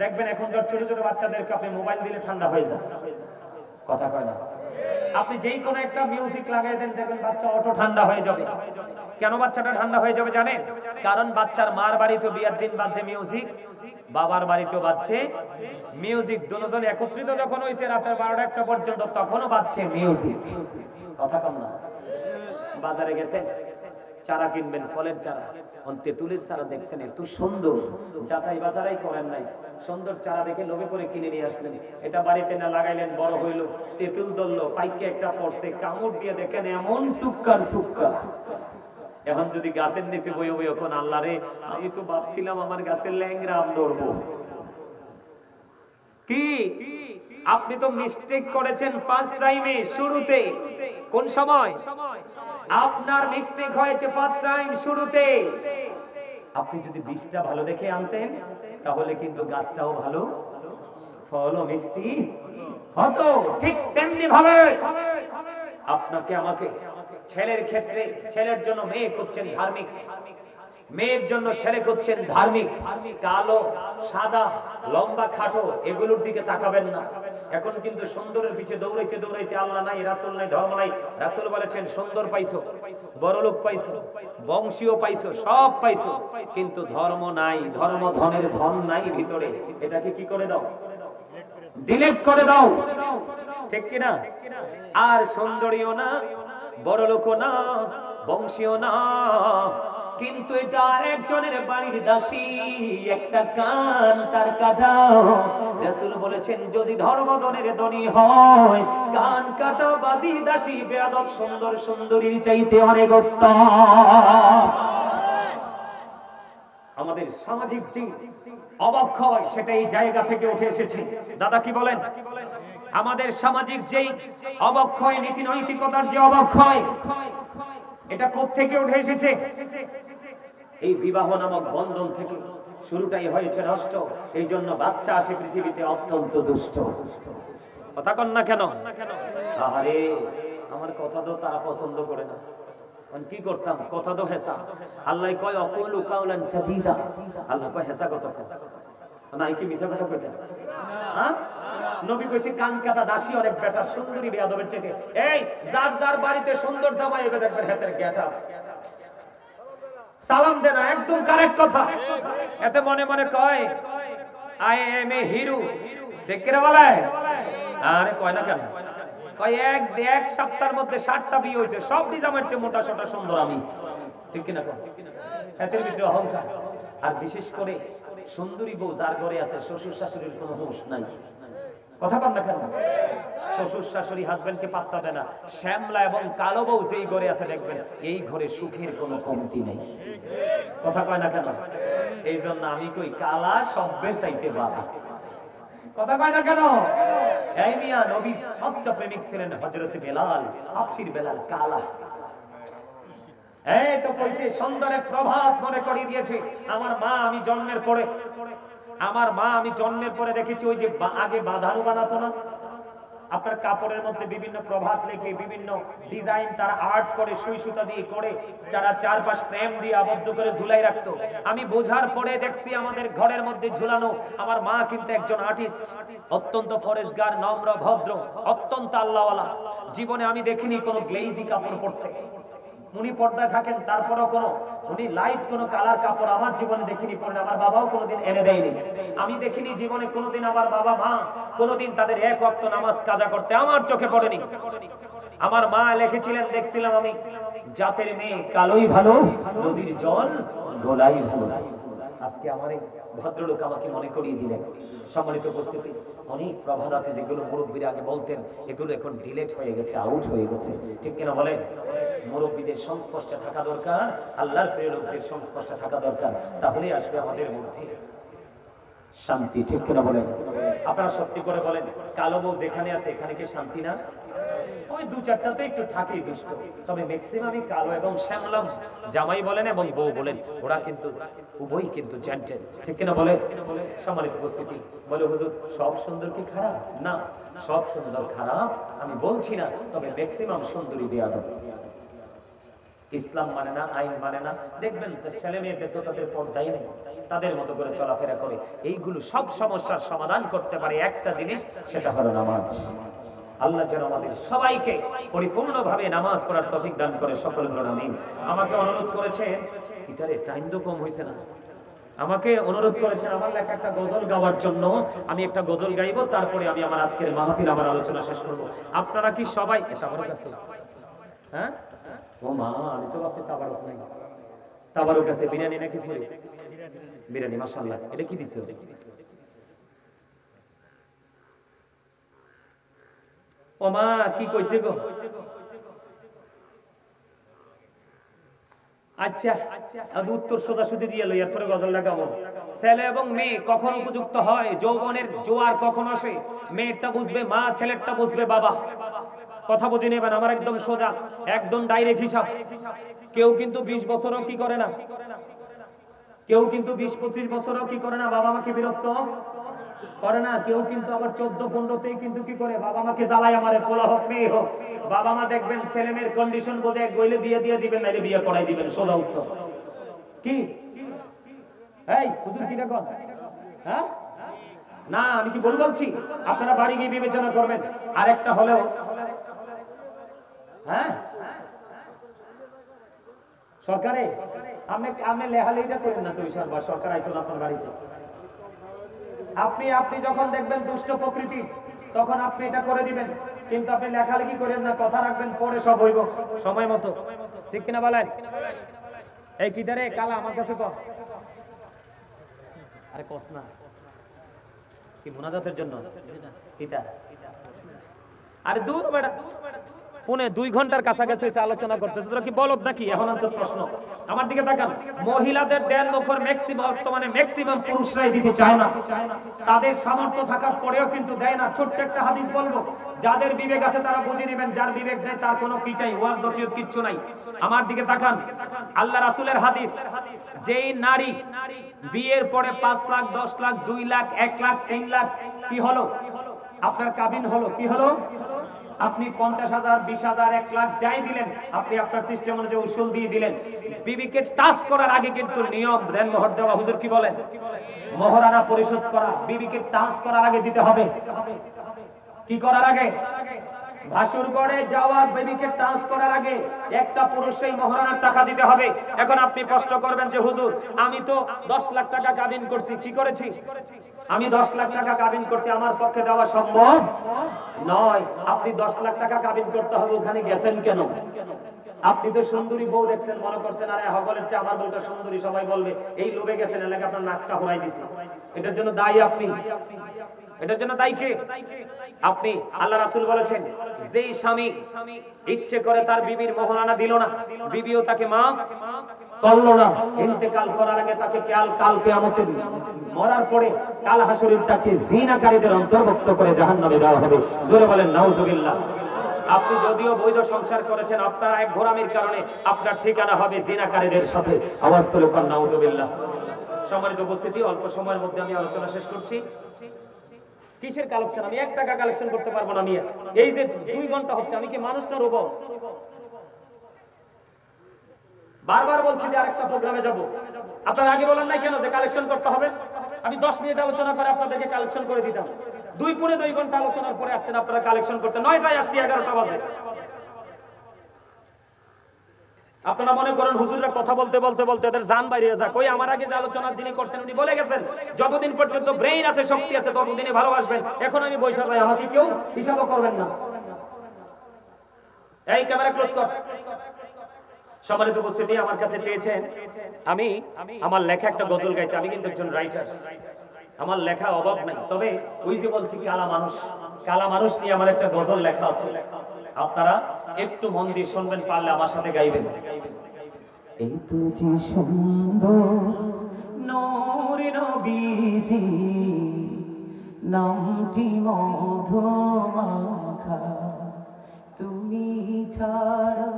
দেখবেন এখনকার ছোট ছোট বাচ্চাদেরকে আপনি মোবাইল দিলে ঠান্ডা হয়ে যায়, কথা কয় না। আপনি যেই কোনো একটা মিউজিক লাগাই দেন, দেখবেন বাচ্চা অটো ঠান্ডা হয়ে যাবে। কেন বাচ্চাটা ঠান্ডা হয়ে যাবে জানেন? কারণ বাচ্চার মার বাড়িতেও বিয়ের দিন বাজছে মিউজিক, বাবার বাড়িতেও বাজছে মিউজিক, দুজন একত্রিত যখন হয়েছে রাতের 12টা 1টা পর্যন্ত, তখনও বাজছে মিউজিক, কথা কম না। বাজারে গেছেন, চারা কিনবেন, ফলের চারা, তেঁতুলের চারা দেখছেন এত সুন্দর, যাচাই বাজারাই করেন নাই, সুন্দর চারা দেখে লোভে করে কিনে নিয়ে আসলেন। এটা বাড়িতে না লাগাইলেন, বড় হইলো, তেঁতুল ধরলো, পাইকে একটা পড়ছে, কামড় দিয়ে দেখেন এমন সুক্কার সুক্কা। এখন যদি গাছের নিচে বই বই, এখন আল্লাহ রে, আমি তো ভাবছিলাম আমার গাছের ল্যাংরা আম ধরবো। কি আপনি তো মিস্টেক করেছেন ফার্স্ট টাইমে, শুরুতে। কোন সময় আপনার মিস্টেক হয়েছে? ফার্স্ট টাইম, শুরুতে। আপনি যদি বীজটা ভালো দেখে আনতেন, তাহলে কিন্তু গাছটাও ভালো, ফলও মিষ্টি হতো। ঠিক তেমনি ভাবে আপনাকে আমাকে ছেলের ক্ষেত্রে ছেলের জন্য মেয়ে করছেন ধার্মিক, মেয়ের জন্য ছেলে করছেন ধার্মিক। কালো সাদা লম্বা খাটো এগুলোর দিকে তাকাবেন না। এখন কিন্তু সুন্দরের পিছে দৌড়াইতে দৌড়াইতে আল্লাহ নাই, রাসূল নাই, ধর্ম নাই। রাসূল বলেছেন সুন্দর পাইছো, বড়লোক পাইছো, বংশীয় পাইছো, সব পাইছো, কিন্তু ধর্ম নাই, ধর্ম ধনের ধন নাই ভিতরে। এটাকে কি করে দাও? ডিলিট করে দাও, ঠিক কি না? আর সুন্দরীও না, বড়লোকও না, বংশীয় না, কিন্তু এটা আরেকজনের বাড়ির দাসী, একটা কান তার কাটা। রাসূল বলেছেন যদি ধর্মধনের ধনী হয়, কান কাটা বাদী দাসী বেয়াদব সুন্দর সুন্দরীর চাইতে অনেক উত্তম। আমাদের সামাজিক যে অবক্ষয় সেটা এই জায়গা থেকে উঠে এসেছে। দাদা কি বলেন? আমাদের সামাজিক যেই অবক্ষয়, নীতি নৈতিকতার যে অবক্ষয়, এটা কোত্থেকে উঠে এসেছে? এই বিবাহ নামক বন্ধন থেকে। শুরুটাই হয়েছে নষ্ট, এই জন্য বাচ্চা আসে পৃথিবীতে অত্যন্ত দুষ্ট। কথা কন না কেন? আরে আমার কথা তো তারা পছন্দ করে না, কি করতাম? কথা তো হেসা। আল্লাহ কয় অকুলু কাউলান সাদীদা, আল্লাহ কয় হেসা কথা নাই, কি মিছা কথা কইতা? হ্যাঁ, নবী কইছে কান কাটা দাসী অনেক বেটার সুন্দরী বেয়াদবের চেয়ে। এই যার যার বাড়িতে সুন্দর জামাই এবে দেখবেন হাতের গেটআপ, সালাম দেন না, একদম কারেক্ট কথা। এতে মনে মনে কয় আই এম এ হিরো, ঠিক করে বলে? আরে কয় না কেন? কয় এক সপ্তাহের মধ্যে 60টা বিয়ে হয়েছে, সব নিজামের মোটা সোটা সুন্দর আমি, ঠিক কিনা? হাতের ভিতরে অহংকার। আর বিশেষ করে সুন্দরী বউ যার ঘরে আছে, শ্বশুর শাশুড়ির কোনো দোষ নাই। কথা বল না কেন? শ্বশুর শাশুড়ি হাজবেন্ডকে পাত্তা দেয় না। শ্যামলা এবং কালো বউ যেই ঘরে আছে দেখবেন এই ঘরে সুখের কোনো কমতি নেই। কথা কয় না কেন? এই জন্য আমি কই কালা সব্যের চাইতে বাবা। কথা কয় না কেন? এই মিয়া নবী সচ্চা প্রেমিক ছিলেন হযরত বেলাল, হাবশীর বেলাল কালা। এই তো কইছে সুন্দরের প্রভাব মনে করিয়ে দিয়েছে। আমার মা আমি জন্মের পরে দেখেছি ওই যে আগে বাঁধানো বানাতো না, আপনার কাপড়ের মধ্যে বিভিন্ন প্রভাত লেগে বিভিন্ন ডিজাইন তারা আর্ট করে সুই সুতা দিয়ে করে, যারা চারপাশ প্রেম দিয়ে আবদ্ধ করে ঝুলাই রাখতো। আমি বোঝার পরে দেখছি আমাদের ঘরের মধ্যে ঝুলানো। আমার মা কিন্তু একজন আর্টিস্ট, অত্যন্ত ফরেজগার, নম্র ভদ্র, অত্যন্ত আল্লাহওয়ালা। জীবনে আমি দেখিনি কোনো গ্লেজি কাপড় পরতে। উনি পর্দায় থাকেন, তারপরেও উনি লাইট কোনো কালার কাপড় আমার জীবনে দেখিনি পরেন। আমার বাবাও কোনোদিন এনে দেয়নি। আমি দেখিনি জীবনে কোনোদিন আমার বাবা মা কোনোদিন তাদের এক ওয়াক্ত নামাজ কাজা করতে আমার চোখে পড়েনি। আমার মা লিখেছিলেন, দেখছিলাম আমি, জাতের মেয়ে কালোই ভালো, নদীর জল গোলাই ভালো। আজকে আমার এই ভদ্রলোক আমাকে মনে করিয়ে দিলেন। সম্মানিত উপস্থিতি, অনেক প্রভাত আছে যেগুলো মুরব্বীরা আগে বলতেন, এগুলো এখন ডিলেট হয়ে গেছে, আউট হয়ে গেছে, ঠিক কিনা বলেন? মুরব্বীদের সংস্পর্শে থাকা দরকার, আল্লাহর প্রিয় লোকদের সংস্পর্শে থাকা দরকার, তাহলেই আসবে আমাদের মধ্যে শান্তি, ঠিক কিনা বলেন? আপনারা সত্যি করে বলেন, কালো বউ যেখানে আছে এখানে কি শান্তি না? ওই দু চারটা তো একটু থাকেই দুষ্ট, তবে ম্যাক্সিমামই কালো এবং শ্যামলা জামাই বলেন এবং বউ বলেন, ওরা কিন্তু উভয়ই কিন্তু জেন্টেল, ঠিক কিনা বলেন? সম্মানিত উপস্থিতি, বলে হুজুর সব সুন্দর কি খারাপ? না, সব সুন্দর খারাপ আমি বলছি না, তবে ম্যাক্সিমাম সুন্দরী বেয়াদব। ইসলাম মানে না, আইন মানে না। দেখবেন ছেলে মেয়েদের তো তাদের পর্দাই নেই, তাদের মতো করে চলাফেরা করে। এইগুলো সব সমস্যার সমাধান করতে পারে একটা জিনিস, সেটা হলো নামাজ। আল্লাহ যেন আমাদের সবাইকে পরিপূর্ণভাবে নামাজ পড়ার তৌফিক দান করে, সকল বলুন আমিন। আমাকে অনুরোধ করেছেন, ইতারে টাইম তো কম হয়েছে না, আমাকে অনুরোধ করেছেন আমার লেখা একটা গজল গাওয়ার জন্য। আমি একটা গজল গাইবো, তারপরে আমি আমার আজকের মাহফিল, আমার আলোচনা শেষ করব। আপনারা কি সবাই তাবারুক আছে? হ্যাঁ, ও মা, আমি তো ভাবছি তাবারুক নাই। তাবারুক আছে, বিরিয়ানি নাকি? বিরিয়ানি, মাশাআল্লাহ। এটা কি দিছো? ও মা, কি কইছে গো? আচ্ছা, আমি উত্তর সোজাসুজি দিয়ে লই, এরপরে গজল লাগাবো। ছেলে এবং মেয়ে কখন উপযুক্ত হয়? যৌবনের জোয়ার কখন আসে? মেয়েরটা বুঝবে মা, ছেলেরটা বুঝবে বাবা। কথা বুঝে নেবেন, আমার একদম সোজা, একদম ডাইরেক্ট হিসাব। কেউ কিন্তু 20 বছরও কি করে না, কেউ কিন্তু 20-25 বছরও কি করে না বাবা মাকে বিরক্ত করে না কেউ, কিন্তু আবার 14-15তেই কিন্তু কি করে, বাবা মাকে জ্বালায়, আমারে পোলা হোক মেয়ে হোক, বাবা মা দেখবেন ছেলে মেয়ের কন্ডিশন বোঝে, গইলে বিয়ে দিয়ে দিবেন, নাইলে বিয়ে করাই দিবেন, সোজা উত্তর কি? এই হুজুর কি দেখো, হ্যাঁ না আমি কি বলছি, আপনারা বাড়ি গিয়ে বিবেচনা করবেন। আরেকটা হলেও, হ্যাঁ সরকারে আপনি লেহালেইটা করেন না, তো সরকার আইতো না আপনার বাড়িতে। আপনি যখন দেখবেন দুষ্ট প্রকৃতি, তখন আপনি এটা করে দিবেন, কিন্তু আপনি লেখালেখি করেন না, কথা রাখবেন, পরে সব হইব সময় মতো, ঠিক কিনা বলেন? এই কি রে কালা আমার কাছে কর, আরে কস না কি মুনাজাতের জন্য পিতা, আরে দূর বেটা, পৌনে 2 ঘন্টার কাছাকাছি আলোচনা করতেছে, তোরা কি বলদ নাকি? এখন আনসার প্রশ্ন আমার দিকে তাকান। মহিলাদের দেন মুখর বর্তমানে ম্যাক্সিমাম পুরুষরাই দিতে চায় না, তাদের সামর্থ্য থাকার পরেও কিন্তু দেয় না। ছোট্ট একটা হাদিস বলবো, যাদের বিবেক আছে তারা বুঝে নেবেন, যার বিবেক নেই তার কোনো কি চাই, ওয়াজ নসিহত কিচ্ছু নাই। আমার দিকে তাকান, আল্লাহ রাসূলের হাদিস, যেই নারী বিয়ের পরে 5 লাখ 10 লাখ 2 লাখ 1 লাখ 3 লাখ কি হলো, আপনার কাবিন হলো, কি হলো, আপনি 50,000 20,000 1 লাখ যাই দিলেন, আপনি আপনার সিস্টেম অনুযায়ী উসুল দিয়ে দিলেন, বিবিকে টাচ করার আগে কিন্তু নিয়ম দেন মোহর দেওয়া। হুজুর কি বলেন? মোহরানা পরিশোধ করা বিবিকে টাচ করার আগে দিতে হবে। কি করার আগে? ভাসুর গড়ে যাওয়া বিবিকে টাচ করার আগে একটা পুরুষই মোহরানার টাকা দিতে হবে। এখন আপনি প্রশ্ন করবেন যে হুজুর আমি তো 10 লাখ টাকা কাবিন করছি, কি করেছি? আমি 10 লাখ টাকা কাবিন করছি, আমার পক্ষে দেওয়া সম্ভব নয়। আপনি 10 লাখ টাকা কাবিন করতে হবে, ওখানে গেছেন কেন? আপনি তো সুন্দরী বউ দেখছেন, মনে করছেন আরে হগলের চেয়ে আমার বউটা সুন্দরী, সবাই বলবে, এই লোভে গেছেন, এলাকা আপনার নাকটা হরাই দিছে। এটার জন্য দায়ী আপনি, এটার জন্য দায়ী কে? আপনি। আল্লাহ রাসূল বলেছেন, যেই স্বামী ইচ্ছে করে তার বিবির মোহরানা দিল না, বিবিও তাকে মাফ করলো না, ইন্তেকাল করার আগে তাকে কাল কিয়ামতের মরার পরে কাল হাসরের তাকে জিনাকারীদের অন্তর্ভুক্ত করে জাহান্নামে দেওয়া হবে। জোরে বলেন নাউজুবিল্লাহ। আপনি যদিও বৈধ সংসার করেছেন, আপনার এক ঘোরামির কারণে আপনার ঠিকানা হবে জিনাকারীদের সাথে। আওয়াজ তুলে কোন নাউজুবিল্লাহ। সম্মানিত উপস্থিতি, অল্প সময়ের মধ্যে আমি আলোচনা শেষ করছি। কিসের কালেকশন? আমি 1 টাকা কালেকশন করতে পারবো না। আমি এই যে 2 ঘন্টা হচ্ছে, আমি কি মানুষটা রোবট? বারবার বলছি যে আরেকটা প্রোগ্রামে যাব, আপনারা আগে বলেন নাই কেন যে কালেকশন করতে হবে? আমি 10 মিনিট আলোচনা করে আপনাদেরকে কালেকশন করে দিতাম। 2 ঘন্টা আলোচনার পরে আসছেন আপনারা কালেকশন করতে, 9টায় আসছি, 11টা বাজে। আপনারা মনে করেন হুজুররা কথা বলতে বলতে বলতে এদের জান বাইরে যাক। ওই আমার আগে যে আলোচনা যিনি করছেন উনি বলে গেছেন, যতদিন পর্যন্ত ব্রেইন আছে, শক্তি আছে, ততদিনই ভালোবাসবেন। এখন আমি বৈশা যাই, আমাকে কেউ হিসাবও করবেন না। এই ক্যামেরা ক্লোজ কর। সম্মানিত উপস্থিতি, আমার কাছে চেয়েছেন আমি আমার লেখা একটা গজল গাইতে। আমি কিন্তু একজন রাইটার, আমার লেখা অভাব নাই। তবে ওই যে বলছি কালা মানুষ নিয়ে আমার একটা গজল লেখা আছে, আপনারা একটু মন দিয়ে শুনবেন, পারলে আমার সাথে গাইবেন। এই তো যে সুন্দর নূর নবীজি, নামটি মধুমাখা, তুমি ছাড়া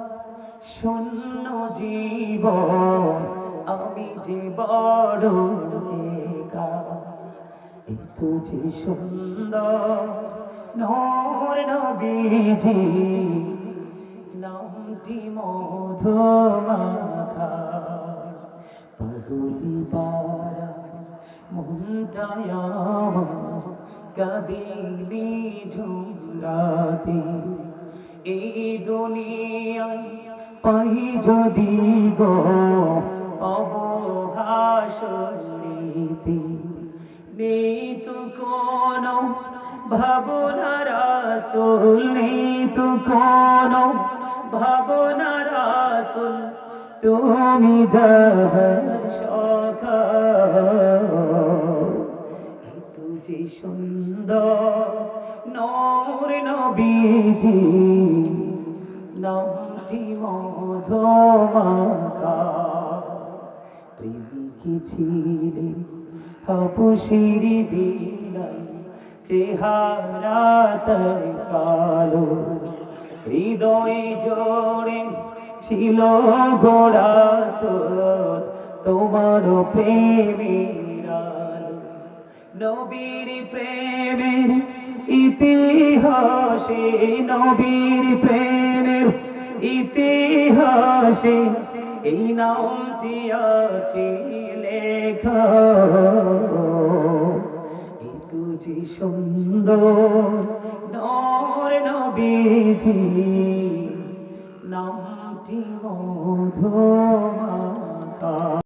শূন্য জীবন, আমি যে বড় একা। এত যে সুন্দর নূর নবীজি, নামটি মধুমাখা, পাগলি পারা মনটায় আমার কাঁদিলি ঝুমরাতে। এই দুনিয়ায় পাই যদি গো অবহাসনীতি, নেই তো কোনো ভাবনা রাসূল, নেই তো কোনো ভাবনা রাসূল, তুমি যাহার সখা। এত যে সুন্দর নূর নবীজি, নামটি মধুমাখা, প্রেমিকী ছিলে হাবশির বিলাই, চেহারা তার কালো, হৃদয় জোড়ে ছিল গোড়াসর তোমার প্রেমের আলো। নবীর প্রেমের ইতিহাসে, নবীর প্রেমের ইতিহাসে এই নামটি আছে লেখা। এতো যে সুন্দর নর নবীজি, নামটি মধুমাখা।